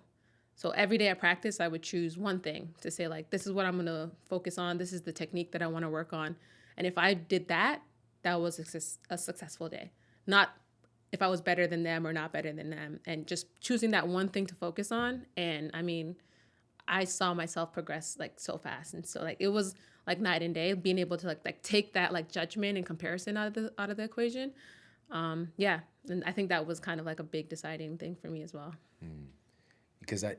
So every day at practice, I would choose one thing to say, like, this is what I'm going to focus on. This is the technique that I want to work on. And if I did that, that was a successful day. Not if I was better than them or not better than them, and just choosing that one thing to focus on. And I mean, I saw myself progress like so fast. And so like, it was like night and day, being able to like take that like judgment and comparison out of the equation. Yeah. And I think that was kind of like a big deciding thing for me as well. Because I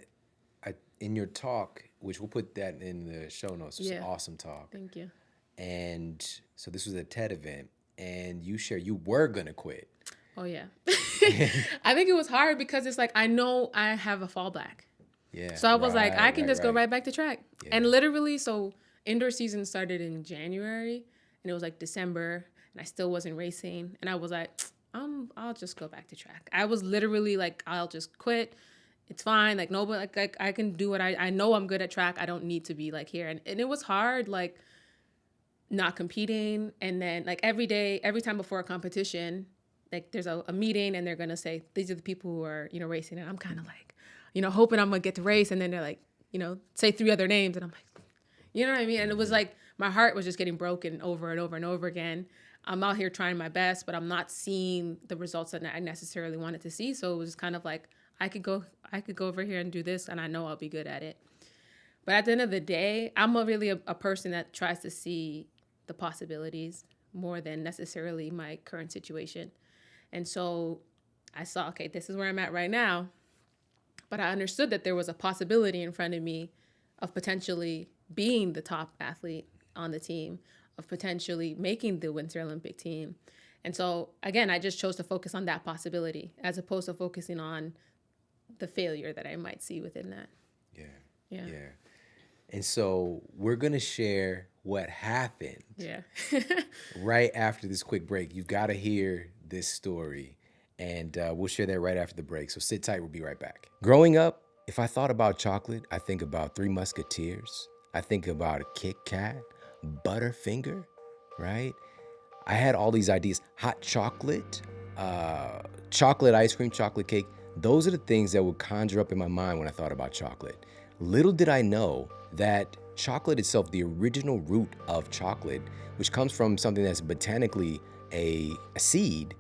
in your talk, which we'll put that in the show notes, it was an awesome talk. Thank you. And so this was a TED event, and you were going to quit. Oh, yeah. I think it was hard because it's like, I know I have a fallback. Yeah. So I was like, I can just go right back to track. Yeah. And literally, so indoor season started in January, and it was like December, and I still wasn't racing. And I was like, I'll just go back to track. I was literally like, I'll just quit. It's fine. Like, nobody, like I can do what I know I'm good at track. I don't need to be like here. And it was hard, like not competing. And then like every time before a competition, like there's a meeting and they're going to say, these are the people who are, racing. And I'm kind of like, hoping I'm going to get to race. And then they're like, say 3 other names. And I'm like, you know what I mean? And it was like, my heart was just getting broken over and over and over again. I'm out here trying my best, but I'm not seeing the results that I necessarily wanted to see. So it was kind of like, I could go over here and do this, and I know I'll be good at it. But at the end of the day, I'm really a person that tries to see the possibilities more than necessarily my current situation. And so I saw, okay, this is where I'm at right now. But I understood that there was a possibility in front of me of potentially being the top athlete on the team, of potentially making the Winter Olympic team. And so, again, I just chose to focus on that possibility as opposed to focusing on the failure that I might see within that. Yeah. And so we're going to share what happened right after this quick break. You've got to hear this story, and we'll share that right after the break. So sit tight. We'll be right back. Growing up, if I thought about chocolate, I think about Three Musketeers. I think about a Kit Kat, Butterfinger, right? I had all these ideas. Hot chocolate, chocolate ice cream, chocolate cake. Those are the things that would conjure up in my mind when I thought about chocolate. Little did I know that chocolate itself, the original root of chocolate, which comes from something that's botanically a seed,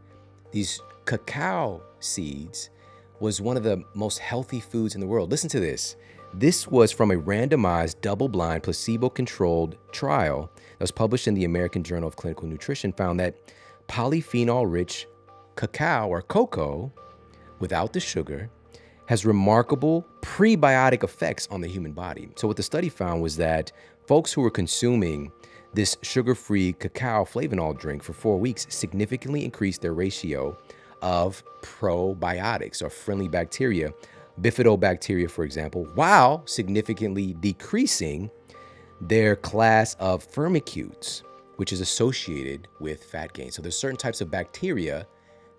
these cacao seeds, was one of the most healthy foods in the world. Listen to this. This was from a randomized, double-blind, placebo-controlled trial that was published in the American Journal of Clinical Nutrition, found that polyphenol-rich cacao or cocoa, without the sugar, has remarkable prebiotic effects on the human body. So what the study found was that folks who were consuming this sugar-free cacao flavanol drink for 4 weeks significantly increased their ratio of probiotics or friendly bacteria, bifidobacteria, for example, while significantly decreasing their class of firmicutes, which is associated with fat gain. So there's certain types of bacteria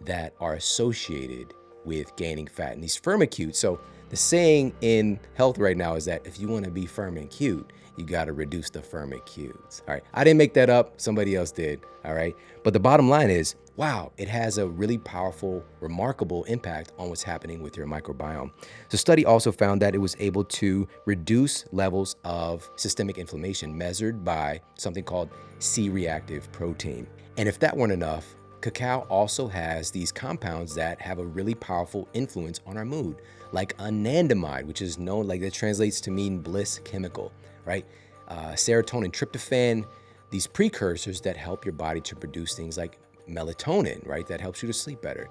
that are associated with gaining fat. And these firmicutes, so the saying in health right now is that if you want to be firm and cute, you got to reduce the firmicutes. All right. I didn't make that up. Somebody else did. All right. But the bottom line is, wow, it has a really powerful, remarkable impact on what's happening with your microbiome. The study also found that it was able to reduce levels of systemic inflammation measured by something called C-reactive protein. And if that weren't enough, cacao also has these compounds that have a really powerful influence on our mood, like anandamide, which is known, like that translates to mean bliss chemical, right? Serotonin, tryptophan, these precursors that help your body to produce things like melatonin, right? That helps you to sleep better.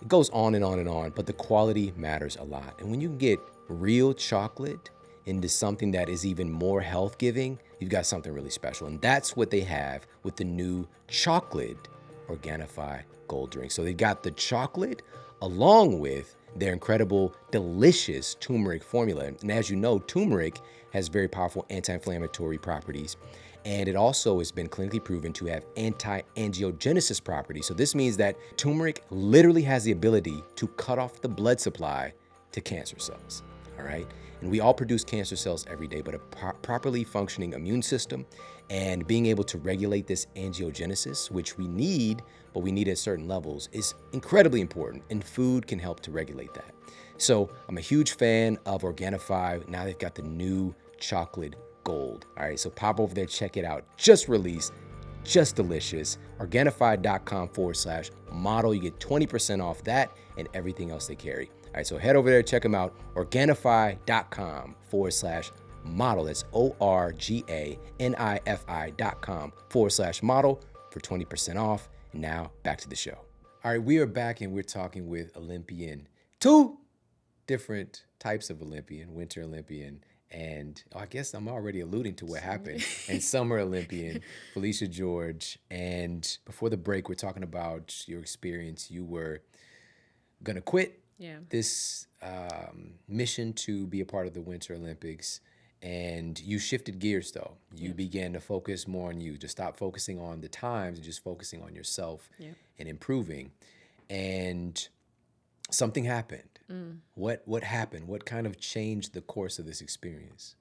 It goes on and on and on, but the quality matters a lot. And when you can get real chocolate into something that is even more health giving, you've got something really special. And that's what they have with the new chocolate Organifi Gold drink. So they've got the chocolate along with their incredible, delicious turmeric formula. And as you know, turmeric has very powerful anti-inflammatory properties. And it also has been clinically proven to have anti-angiogenesis properties. So this means that turmeric literally has the ability to cut off the blood supply to cancer cells, all right? And we all produce cancer cells every day, but a properly functioning immune system and being able to regulate this angiogenesis, which we need, but we need at certain levels, is incredibly important, and food can help to regulate that. So I'm a huge fan of Organifi. Now they've got the new chocolate gold. All right, so pop over there, check it out. Just released, just delicious. Organifi.com/model. You get 20% off that and everything else they carry. All right, so head over there, check them out. Organifi.com/model. That's ORGANIFI.com/model for 20% off. And now back to the show. All right, we are back and we're talking with Olympian, two different types of Olympian, Winter Olympian, and I guess I'm already alluding to what happened, and Summer Olympian, Phylicia George. And before the break, we're talking about your experience. You were going to quit this mission to be a part of the Winter Olympics, and you shifted gears, though. You began to focus more on you, to stop focusing on the times and just focusing on yourself and improving. And something happened. What happened? What kind of changed the course of this experience?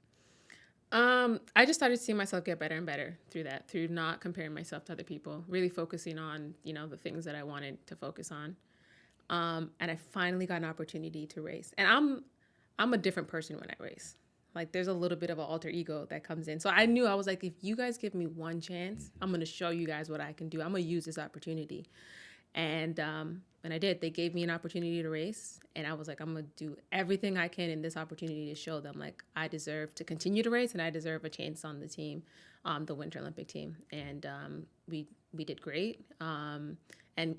I just started seeing myself get better and better through not comparing myself to other people, really focusing on, the things that I wanted to focus on. And I finally got an opportunity to race. And I'm a different person when I race. Like there's a little bit of an alter ego that comes in. So I knew, I was like, if you guys give me one chance, I'm going to show you guys what I can do. I'm going to use this opportunity. And I did. They gave me an opportunity to race, and I was like, I'm going to do everything I can in this opportunity to show them, like, I deserve to continue to race, and I deserve a chance on the team, the Winter Olympic team. And we did great. And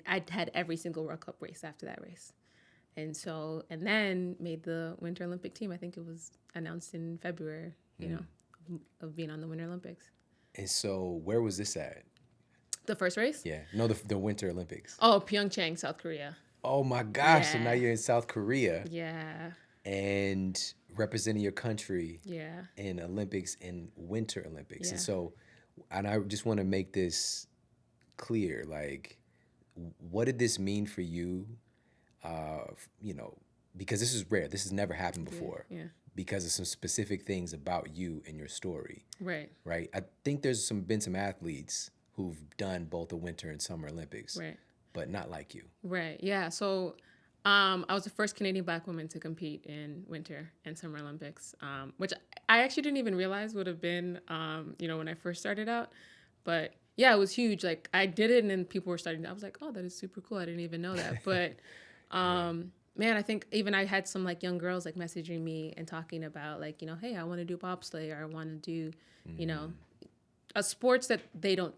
I had every single World Cup race after that race. And then made the Winter Olympic team. I think it was announced in February, of being on the Winter Olympics. And so where was this at? The first race? Yeah. No, the Winter Olympics. Oh, Pyeongchang, South Korea. Oh my gosh. Yeah. So now you're in South Korea. Yeah. And representing your country. Yeah. In Olympics and Winter Olympics. Yeah. And so, and I just want to make this clear, like, what did this mean for you? Because this is rare. This has never happened before. Yeah. Because of some specific things about you and your story. Right. Right. I think there's been some athletes who've done both the Winter and Summer Olympics. Right. But not like you. Right. Yeah. So I was the first Canadian Black woman to compete in Winter and Summer Olympics, which I actually didn't even realize would have been, when I first started out. But yeah, it was huge. Like I did it, and then people were starting. I was like, oh, that is super cool. I didn't even know that. But man, I think even I had some like young girls like messaging me and talking about like, hey, I want to do bobsleigh, or I want to do, a sports that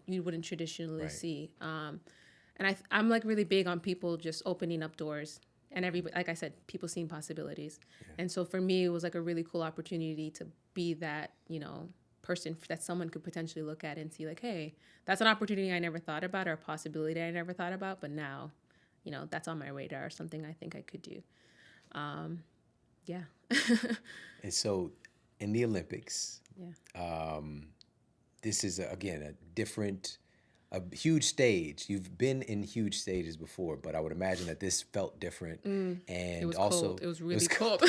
you wouldn't traditionally see. And I'm like really big on people just opening up doors, and like I said, people seeing possibilities. Yeah. And so for me, it was like a really cool opportunity to be that, person that someone could potentially look at and see like, hey, that's an opportunity I never thought about, or a possibility I never thought about, but now, that's on my radar, something I think I could do. Yeah. And so in the Olympics, yeah. This is, again, a huge stage. You've been in huge stages before, but I would imagine that this felt different. And it was also, cold. It was really cold.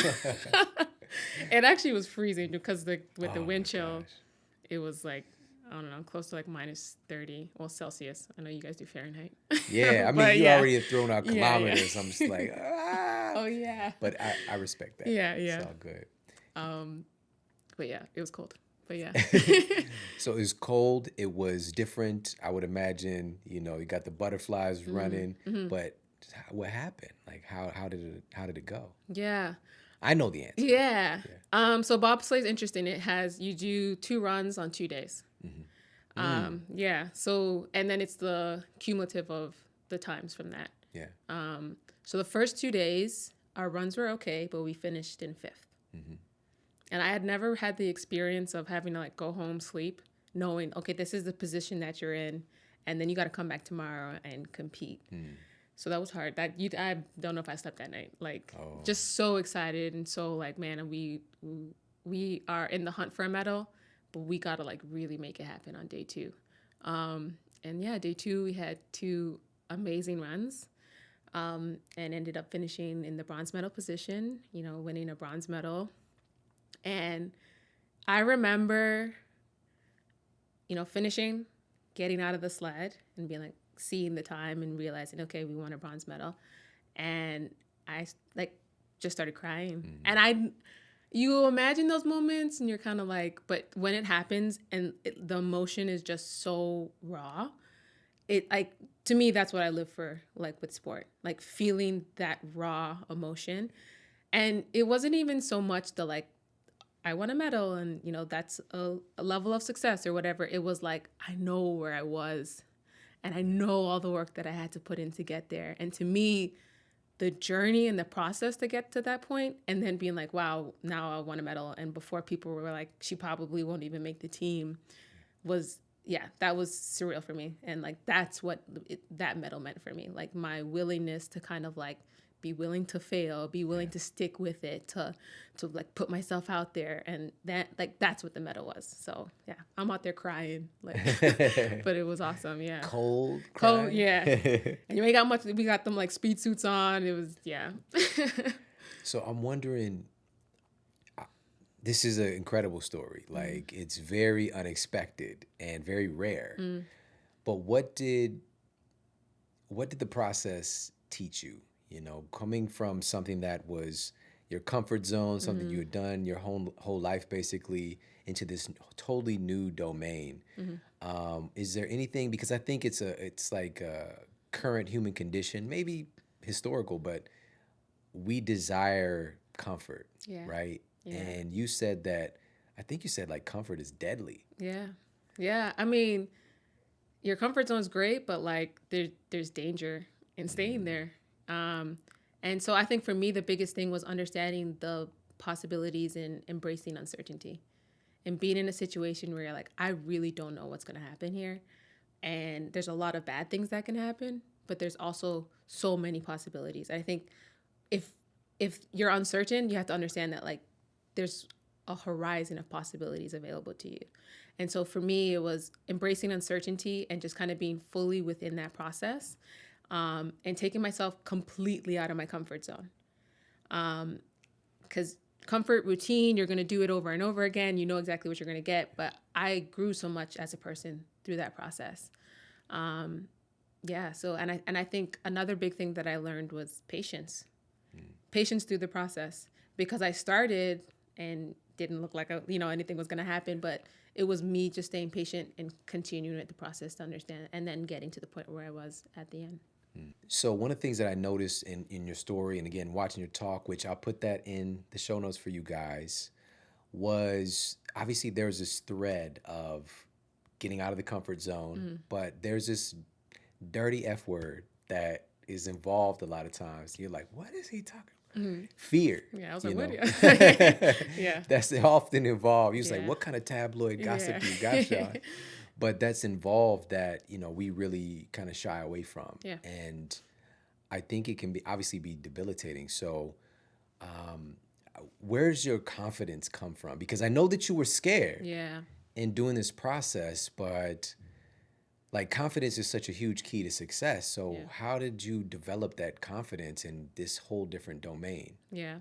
It actually was freezing because with the wind chill, it was like, I don't know, close to like minus 30, well, Celsius. I know you guys do Fahrenheit. Yeah, I mean, you already have thrown out kilometers. Yeah. I'm just like, Oh, yeah. But I respect that. Yeah. It's all good. But yeah, it was cold. But yeah. So it was cold. It was different. I would imagine, you got the butterflies running, but what happened? Like, how did it go? Yeah. I know the answer. Yeah. So bobsleigh is interesting. You do 2 runs on 2 days. Yeah. So, and then it's the cumulative of the times from that. Yeah. So the first 2 days, our runs were okay, but we finished in 5th. And I had never had the experience of having to like go home, sleep, knowing, okay, this is the position that you're in, and then you got to come back tomorrow and compete. So that was hard. I don't know if I slept that night. Like, just so excited and so like, man, we are in the hunt for a medal, but we got to like really make it happen on day 2. And yeah, day 2 we had 2 amazing runs, and ended up finishing in the bronze medal position. Winning a bronze medal. And I remember, finishing, getting out of the sled and being like, seeing the time and realizing, okay, we won a bronze medal. And I like just started crying. And you imagine those moments and you're kind of like, but when it happens and the emotion is just so raw, it like, to me, that's what I live for, like with sport, like feeling that raw emotion. And it wasn't even so much the like, I won a medal and, that's a level of success or whatever. It was like, I know where I was and I know all the work that I had to put in to get there. And to me, the journey and the process to get to that point and then being like, wow, now I won a medal. And before people were like, she probably won't even make the team was, that was surreal for me. And like, that's what that medal meant for me. Like my willingness to kind of like, be willing to fail, be willing to stick with it, to like put myself out there. And that's what the medal was. So yeah, I'm out there crying, like, but it was awesome. Yeah. Cold. Yeah. And we got them like speed suits on. It was, yeah. So I'm wondering, this is an incredible story. Like it's very unexpected and very rare, but what did the process teach you? Coming from something that was, your comfort zone, something you had done your whole life basically, into this totally new domain. Is there anything, because I think it's like a current human condition, maybe historical, but we desire comfort, Yeah. right? Yeah. And you said that, I think you said like comfort is deadly. Yeah. Yeah. I mean, your comfort zone is great, but like there's danger in staying there. And so I think for me, the biggest thing was understanding the possibilities and embracing uncertainty and being in a situation where you're like, I really don't know what's going to happen here. And there's a lot of bad things that can happen, but there's also so many possibilities. I think if you're uncertain, you have to understand that like there's a horizon of possibilities available to you. And so for me, it was embracing uncertainty and just kind of being fully within that process, and taking myself completely out of my comfort zone. Because comfort routine, you're going to do it over and over again. You know exactly what you're going to get. But I grew so much as a person through that process. So I think another big thing that I learned was patience. Patience through the process, because I started and didn't look like anything was going to happen, but it was me just staying patient and continuing with the process to understand, and then getting to the point where I was at the end. So one of the things that I noticed in your story, and again, watching your talk, which I'll put that in the show notes for you guys, was obviously there's this thread of getting out of the comfort zone, but there's this dirty F word that is involved a lot of times. You're like, what is he talking about? Fear. Yeah, I was you like, know? what? Yeah. That's often involved. He was like, Yeah. what kind of tabloid gossip Yeah. you got, Shawn? But that's involved that, we really kind of shy away from. Yeah. And I think it can obviously be debilitating. So where's your confidence come from? Because I know that you were scared Yeah. in doing this process, but like confidence is such a huge key to success. So Yeah. how did you develop that confidence in this whole different domain? Yeah.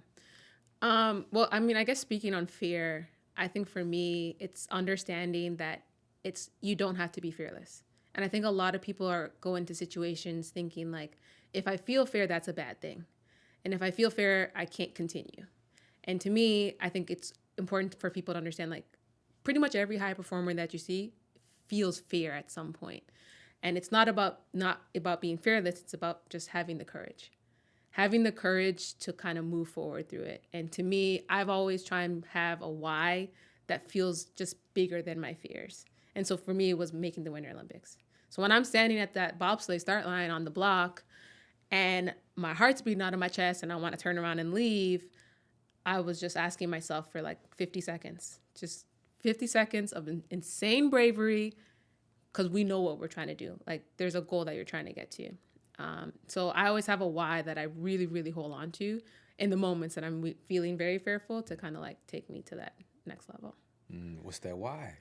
Well, I mean, I guess speaking on fear, I think for me, it's understanding that you don't have to be fearless. And I think a lot of people go into situations thinking like, if I feel fear, that's a bad thing. And if I feel fear, I can't continue. And to me, I think it's important for people to understand like pretty much every high performer that you see feels fear at some point. And it's not about being fearless. It's about just having the courage to kind of move forward through it. And to me, I've always tried and have a why that feels just bigger than my fears. And so for me, it was making the Winter Olympics. So when I'm standing at that bobsleigh start line on the block and my heart's beating out of my chest and I want to turn around and leave, I was just asking myself for like 50 seconds, just 50 seconds of insane bravery, because we know what we're trying to do. Like there's a goal that you're trying to get to. So I always have a why that I really, really hold on to in the moments that I'm feeling very fearful, to kind of like take me to that next level. What's that why?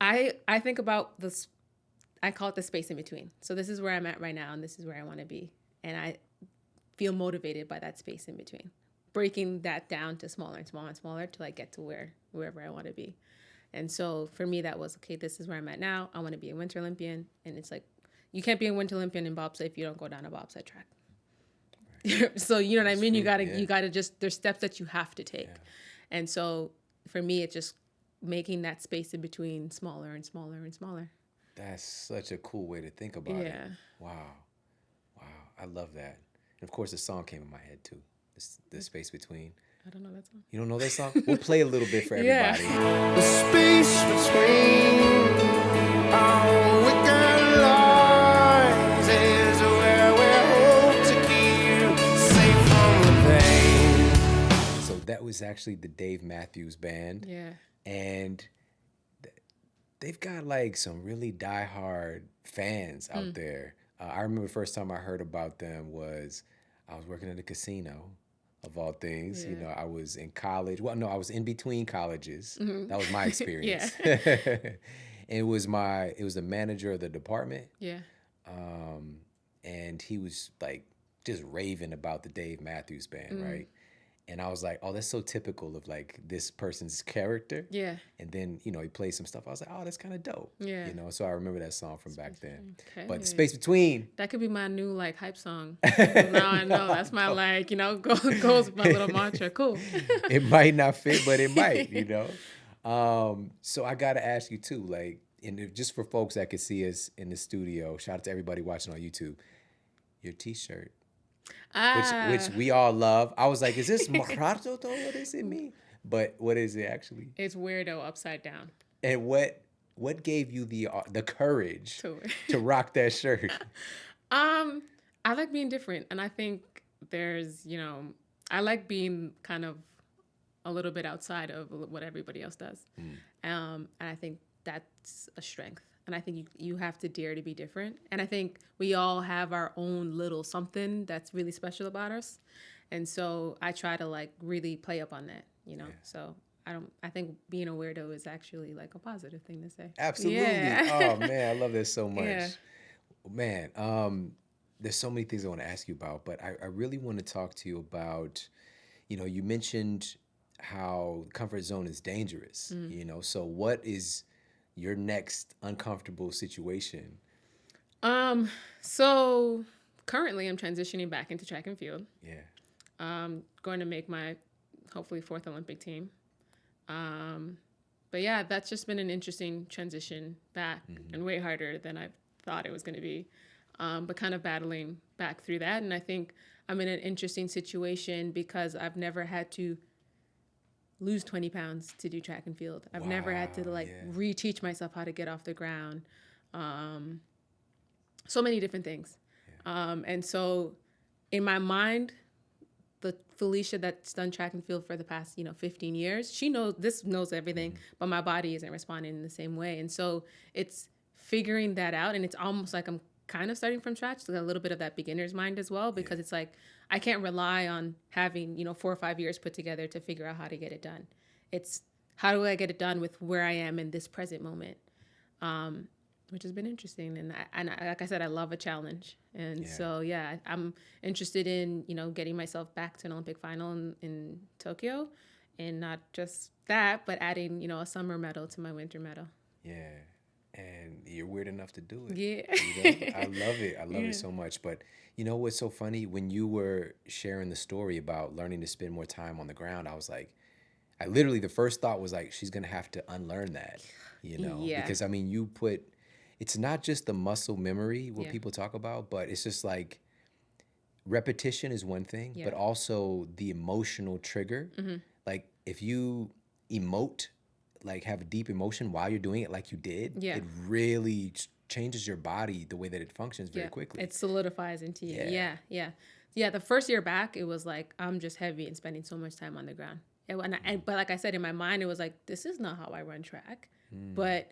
I think about this, I call it the space in between. So this is where I'm at right now, and this is where I want to be. And I feel motivated by that space in between, breaking that down to smaller and smaller and smaller till I get to wherever I want to be. And so for me, that was, okay, this is where I'm at now. I want to be a Winter Olympian. And it's like, you can't be a Winter Olympian in bobsleigh if you don't go down a bobsled track. Right. So, you know what I mean? You gotta just, there's steps that you have to take. Yeah. And so for me, it's just making that space in between smaller and smaller and smaller. That's such a cool way to think about it. Wow. I love that. And of course, the song came in my head too. The space between. I don't know that song. You don't know that song? We'll play a little bit for everybody. The space between our wicked lives is where we hope to keep safe from the pain. So that was actually the Dave Matthews Band. Yeah. And they've got like some really diehard fans out there. I remember the first time I heard about them was I was working at a casino, of all things. Yeah. I was in college. Well, no, I was in between colleges. That was my experience. And it was the manager of the department. Yeah. And he was like just raving about the Dave Matthews Band, right? And I was like, oh, that's so typical of like this person's character. Yeah. And then, he played some stuff. I was like, oh, that's kind of dope. Yeah. So I remember that song from back then. Okay. But the space between. That could be my new like hype song. Now I know that's my like, goes with my little mantra. Cool. It might not fit, but it might, So I got to ask you too, like, and just for folks that could see us in the studio, shout out to everybody watching on YouTube, your t-shirt. Which we all love. I was like, is this Marato? What does it mean? But what is it actually? It's weirdo upside down. And what gave you the courage to rock that shirt? I like being different, and I think there's I like being kind of a little bit outside of what everybody else does, and I think that's a strength. And I think you have to dare to be different. And I think we all have our own little something that's really special about us. And so I try to like really play up on that, Yeah. So I think being a weirdo is actually like a positive thing to say. Absolutely. Yeah. Oh man, I love this so much. Yeah. Man, there's so many things I want to ask you about, but I really want to talk to you about, you mentioned how comfort zone is dangerous, so what is your next uncomfortable situation? So currently I'm transitioning back into track and field. Yeah. Going to make my hopefully 4th Olympic team. But yeah, that's just been an interesting transition back and way harder than I thought it was going to be. But kind of battling back through that. And I think I'm in an interesting situation because I've never had to lose 20 pounds to do track and field. I've never had to reteach myself how to get off the ground. So many different things. Yeah. And so in my mind, the Phylicia that's done track and field for the past, 15 years, she knows everything, but my body isn't responding in the same way. And so it's figuring that out. And it's almost like I'm kind of starting from scratch, so a little bit of that beginner's mind as well, because it's like, I can't rely on having, 4 or 5 years put together to figure out how to get it done. It's how do I get it done with where I am in this present moment, which has been interesting. And I like I said, I love a challenge. And so, I'm interested in, getting myself back to an Olympic final in Tokyo, and not just that, but adding, a summer medal to my winter medal. Yeah. And you're weird enough to do it. Yeah. I love it. I love it so much. But you know what's so funny? When you were sharing the story about learning to spend more time on the ground, I was like, the first thought was like, she's going to have to unlearn that, Because, it's not just the muscle memory, what people talk about, but it's just like repetition is one thing, but also the emotional trigger. Mm-hmm. Like if you emote, like have a deep emotion while you're doing it like you did, it really changes your body, the way that it functions very quickly. It solidifies into you. Yeah. The first year back, it was like, I'm just heavy and spending so much time on the ground. But like I said, in my mind, it was like, this is not how I run track. But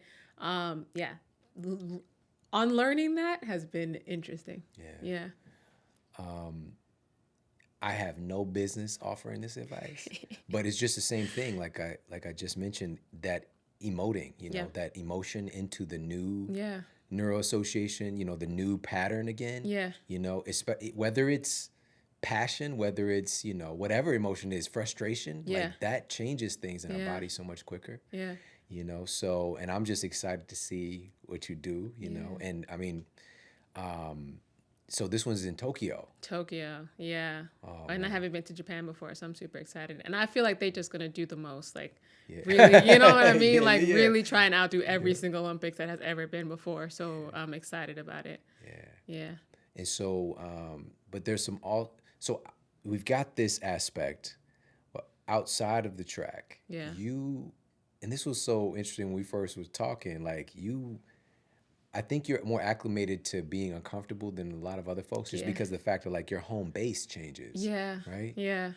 unlearning that has been interesting. Yeah. I have no business offering this advice, but it's just the same thing. Like I just mentioned, that emoting, that emotion into the new neuroassociation, the new pattern again. Yeah. Whether it's passion, whether it's, whatever emotion is, frustration, like that changes things in our body so much quicker. Yeah. So, and I'm just excited to see what you do, and so this one's in Tokyo. Yeah. Oh, and I haven't been to Japan before, so I'm super excited. And I feel like they're just going to do the most, like, really, you know what I mean? Really try and outdo every single Olympics that has ever been before. So I'm excited about it. Yeah. And so, but there's so we've got this aspect outside of the track. Yeah. And this was so interesting when we first was talking, like I think you're more acclimated to being uncomfortable than a lot of other folks, just because of the fact that like your home base changes. Yeah. Right? Yeah.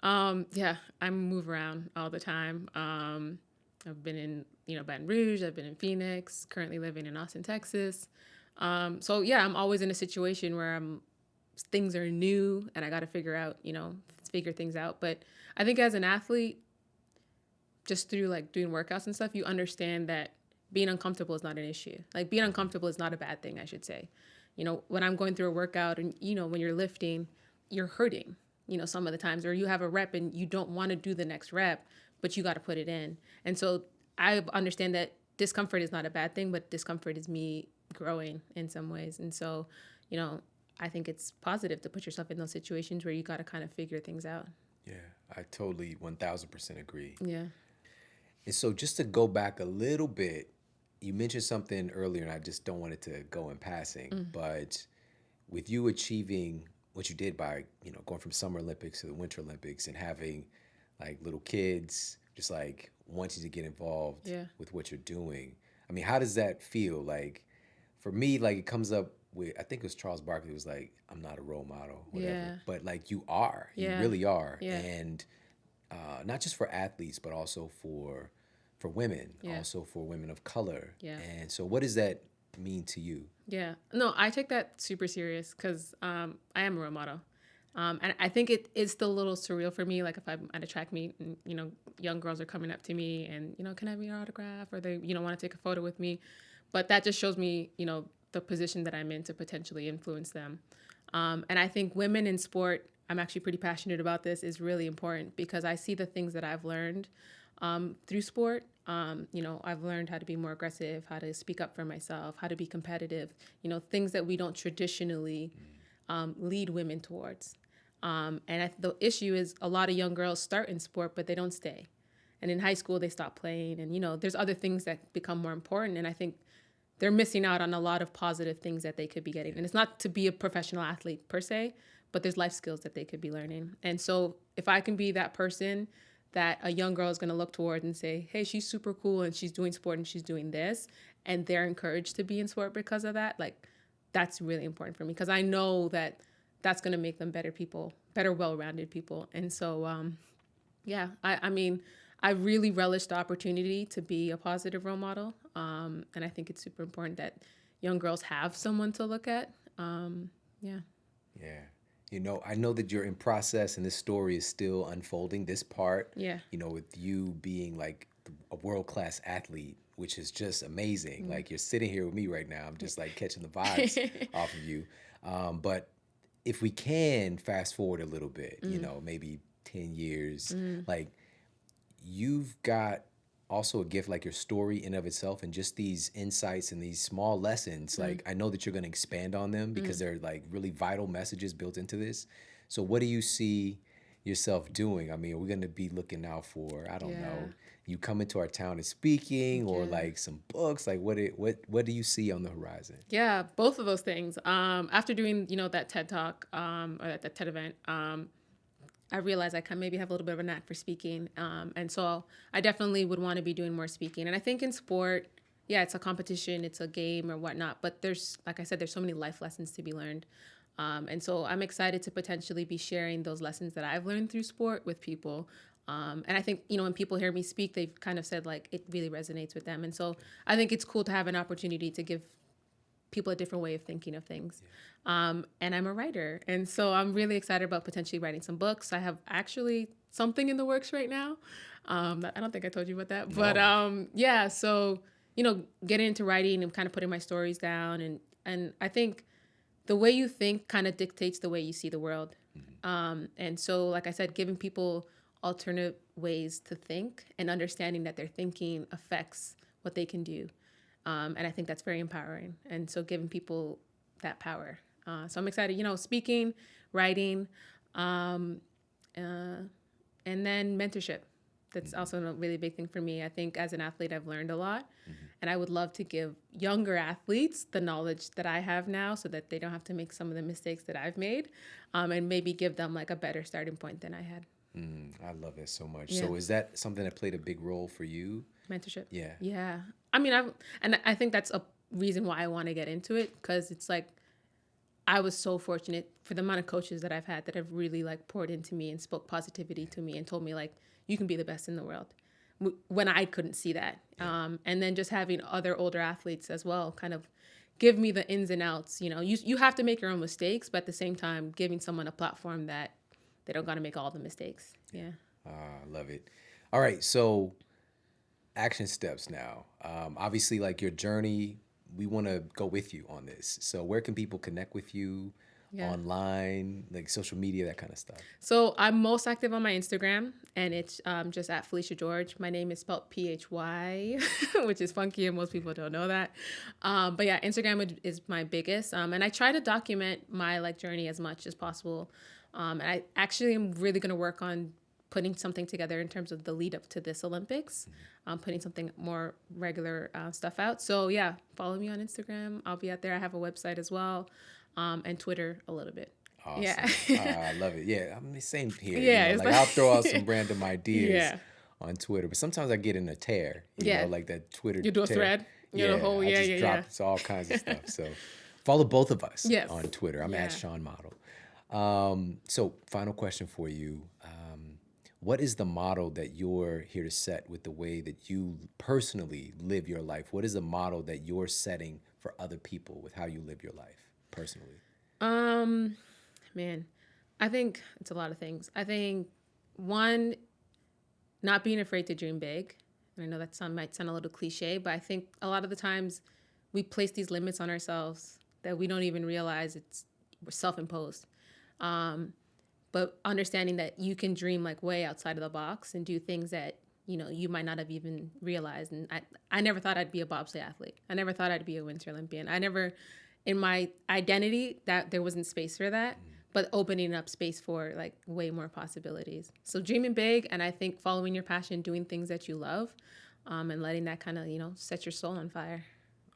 I move around all the time. I've been in, Baton Rouge. I've been in Phoenix, currently living in Austin, Texas. So yeah, I'm always in a situation where things are new and I got to figure things out. But I think as an athlete, just through like doing workouts and stuff, you understand that being uncomfortable is not an issue. Like being uncomfortable is not a bad thing, I should say. When I'm going through a workout and, when you're lifting, you're hurting. some of the times, or you have a rep and you don't want to do the next rep, but you got to put it in. And so I understand that discomfort is not a bad thing, but discomfort is me growing in some ways. And so, I think it's positive to put yourself in those situations where you got to kind of figure things out. Yeah, I totally 1000% agree. Yeah. And so just to go back a little bit, you mentioned something earlier, and I just don't want it to go in passing, but with you achieving what you did by, going from Summer Olympics to the Winter Olympics and having like little kids, just like wanting to get involved with what you're doing. I mean, how does that feel? Like for me, like it comes up with, I think it was Charles Barkley was like, I'm not a role model, whatever. Yeah. But like you are, you Yeah. really are. Yeah. And not just for athletes, but also for women, Yeah. also for women of color. Yeah. And so what does that mean to you? Yeah. No, I take that super serious because I am a role model. And I think it is still a little surreal for me. Like if I'm at a track meet and, young girls are coming up to me and, can I have your autograph? Or they, want to take a photo with me. But that just shows me, the position that I'm in to potentially influence them. And I think women in sport, I'm actually pretty passionate about this, is really important because I see the things that I've learned through sport. I've learned how to be more aggressive, how to speak up for myself, how to be competitive, things that we don't traditionally lead women towards. And the issue is a lot of young girls start in sport, but they don't stay. And in high school, they stop playing. And, there's other things that become more important. And I think they're missing out on a lot of positive things that they could be getting. And it's not to be a professional athlete per se, but there's life skills that they could be learning. And so if I can be that person that a young girl is going to look toward and say, hey, she's super cool and she's doing sport and she's doing this, and they're encouraged to be in sport because of that, like that's really important for me because I know that that's going to make them better people, better, well-rounded people. And so, I mean, I really relish the opportunity to be a positive role model. And I think it's super important that young girls have someone to look at. Yeah. I know that you're in process and this story is still unfolding, this part, Yeah. With you being like a world-class athlete, which is just amazing. Like you're sitting here with me right now. I'm just like catching the vibes off of you. But if we can fast forward a little bit, maybe 10 years, like you've got also a gift, like your story in of itself and just these insights and these small lessons. Like I know that you're going to expand on them because they're like really vital messages built into this. So what do you see yourself doing? I mean, are we going to be looking out for, I don't know, you come into our town and speaking or like some books? Like what do you see on the horizon? Yeah, both of those things. After doing, that TED Talk or that TED event, I realized I can maybe have a little bit of a knack for speaking. And so I definitely would want to be doing more speaking. And I think in sport, it's a competition, it's a game or whatnot. But there's, like I said, there's so many life lessons to be learned. And so I'm excited to potentially be sharing those lessons that I've learned through sport with people. And I think, when people hear me speak, they've kind of said like, it really resonates with them. And so I think it's cool to have an opportunity to give people a different way of thinking of things. And I'm a writer. And so I'm really excited about potentially writing some books. I have actually something in the works right now. I don't think I told you about that, but so, getting into writing and kind of putting my stories down. And I think the way you think kind of dictates the way you see the world. And so, like I said, giving people alternative ways to think and understanding that their thinking affects what they can do. And I think that's very empowering. And so giving people that power. So I'm excited, speaking, writing, and then mentorship. That's also a really big thing for me. I think as an athlete, I've learned a lot. And I would love to give younger athletes the knowledge that I have now so that they don't have to make some of the mistakes that I've made, and maybe give them like a better starting point than I had. I love that so much. Yeah. So is that something that played a big role for you? Mentorship. Yeah. Yeah. I mean, I think that's a reason why I want to get into it, because it's like I was so fortunate for the amount of coaches that I've had that have really like poured into me and spoke positivity to me and told me like, you can be the best in the world when I couldn't see that. And then just having other older athletes as well kind of give me the ins and outs. You have to make your own mistakes, but at the same time, giving someone a platform that they don't got to make all the mistakes. Yeah. I love it. All right. So action steps now. Obviously, like your journey, we want to go with you on this. So where can people connect with you? online, like social media, that kind of stuff? So I'm most active on my Instagram, and it's just at Phylicia George. My name is spelled Phy, which is funky, and most people don't know that. But yeah, Instagram is my biggest, and I try to document my like journey as much as possible. And I actually am really going to work on putting something together in terms of the lead up to this Olympics, putting something more regular stuff out. So yeah, follow me on Instagram. I'll be out there. I have a website as well, and Twitter a little bit. Awesome. Yeah. I love it. Yeah, I mean, same here. Yeah, Like I'll throw out some random ideas Yeah. on Twitter, but sometimes I get in a tear. You Yeah. know, like that Twitter. You do a tear. thread. You know, whole I just drop all kinds of stuff. So follow both of us Yes. on Twitter. I'm Yeah. at Shawn Model. So final question for you. What is the model that you're here to set with the way that you personally live your life? What is the model that you're setting for other people with how you live your life personally? Man, I think it's a lot of things. I think one, not being afraid to dream big. And I know that might sound a little cliche, but I think a lot of the times we place these limits on ourselves that we don't even realize we're self-imposed. But understanding that you can dream like way outside of the box and do things that, you know, you might not have even realized. And I never thought I'd be a bobsleigh athlete. I never thought I'd be a Winter Olympian. I never, in my identity, that there wasn't space for that, but opening up space for like way more possibilities. So dreaming big, and I think following your passion, doing things that you love, and letting that kind of, you know, set your soul on fire.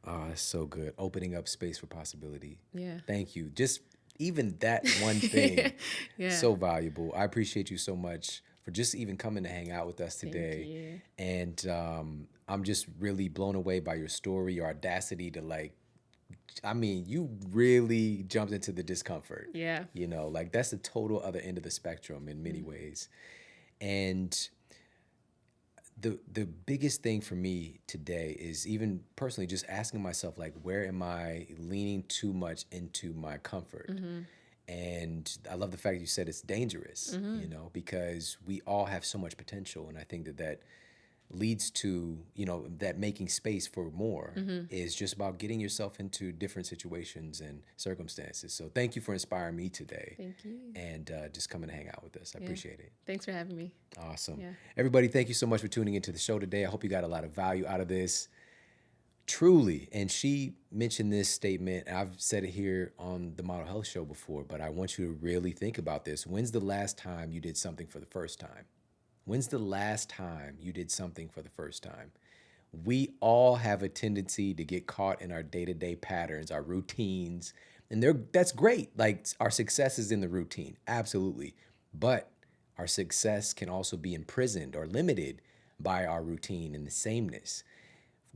Oh, that's so good. Opening up space for possibility. Yeah. Thank you. Just even that one thing, Yeah. so valuable. I appreciate you so much for just even coming to hang out with us today. you. And I'm just really blown away by your story, your audacity to like, I mean, you really jumped into the discomfort. Yeah. You know, like that's the total other end of the spectrum in many ways. And the biggest thing for me today is even personally just asking myself, like, where am I leaning too much into my comfort? And I love the fact you said it's dangerous, you know, because we all have so much potential. And I think that leads to, you know, that making space for more is just about getting yourself into different situations and circumstances. So thank you for inspiring me today. Thank you. And just coming to hang out with us. I appreciate it. Thanks for having me. Awesome. Yeah. Everybody, thank you so much for tuning into the show today. I hope you got a lot of value out of this. Truly, and she mentioned this statement, I've said it here on the Model Health Show before, but I want you to really think about this. When's the last time you did something for the first time? When's the last time you did something for the first time? We all have a tendency to get caught in our day-to-day patterns, our routines, and that's great. Like our success is in the routine, absolutely. But our success can also be imprisoned or limited by our routine and the sameness.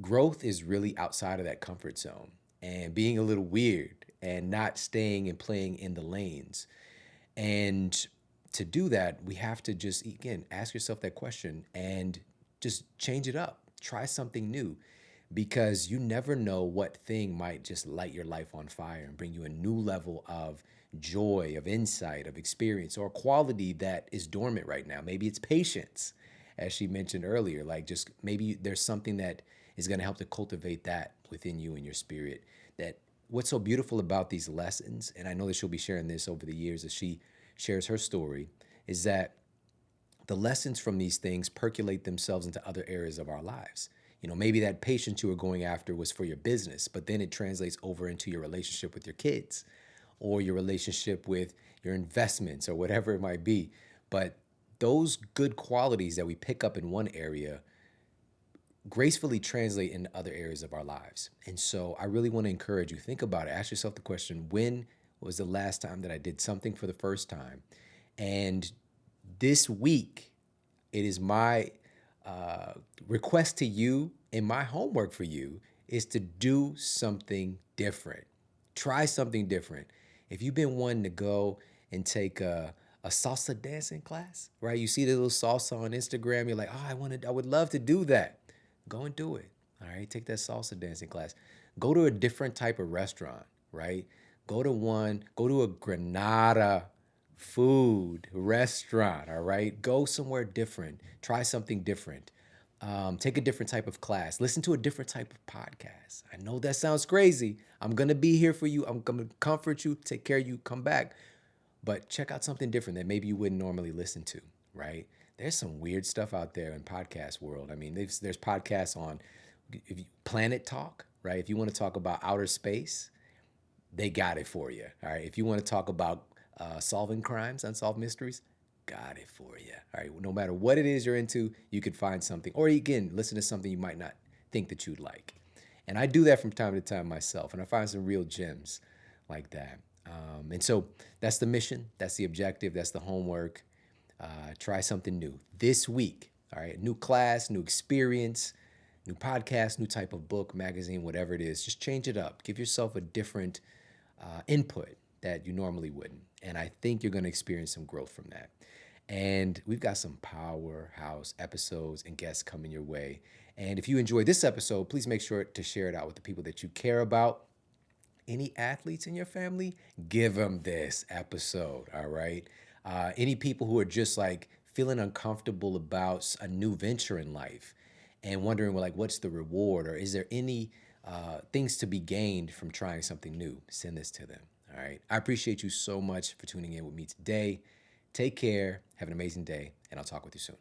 Growth is really outside of that comfort zone and being a little weird and not staying and playing in the lanes. And to do that, we have to just, again, ask yourself that question and just change it up. Try something new, because you never know what thing might just light your life on fire and bring you a new level of joy, of insight, of experience, or quality that is dormant right now. Maybe it's patience, as she mentioned earlier. Like just maybe there's something that is going to help to cultivate that within you and your spirit. That what's so beautiful about these lessons, and I know that she'll be sharing this over the years as she shares her story, is that the lessons from these things percolate themselves into other areas of our lives. You know, maybe that patience you were going after was for your business, but then it translates over into your relationship with your kids or your relationship with your investments or whatever it might be. But those good qualities that we pick up in one area gracefully translate in other areas of our lives. And so I really want to encourage you, think about it. Ask yourself the question, when was the last time that I did something for the first time? And this week, it is my request to you and my homework for you is to do something different. Try something different. If you've been wanting to go and take a salsa dancing class, right? You see the little salsa on Instagram, you're like, oh, I would love to do that. Go and do it. All right, take that salsa dancing class. Go to a different type of restaurant, right? Go to a Granada food restaurant, all right? Go somewhere different. Try something different. Take a different type of class. Listen to a different type of podcast. I know that sounds crazy. I'm going to be here for you. I'm going to comfort you, take care of you, come back. But check out something different that maybe you wouldn't normally listen to, right? There's some weird stuff out there in podcast world. I mean, there's podcasts on Planet Talk, right? If you want to talk about outer space, they got it for you, all right? If you want to talk about solving crimes, unsolved mysteries, got it for you, all right? No matter what it is you're into, you could find something. Or again, listen to something you might not think that you'd like. And I do that from time to time myself, and I find some real gems like that. And so that's the mission, that's the objective, that's the homework. Try something new this week, all right? New class, new experience, new podcast, new type of book, magazine, whatever it is. Just change it up. Give yourself a different input that you normally wouldn't. And I think you're going to experience some growth from that. And we've got some powerhouse episodes and guests coming your way. And if you enjoyed this episode, please make sure to share it out with the people that you care about. Any athletes in your family, give them this episode, all right? Any people who are just like feeling uncomfortable about a new venture in life and wondering, well, like, what's the reward? Or is there any things to be gained from trying something new? Send this to them, all right? I appreciate you so much for tuning in with me today. Take care, have an amazing day, and I'll talk with you soon.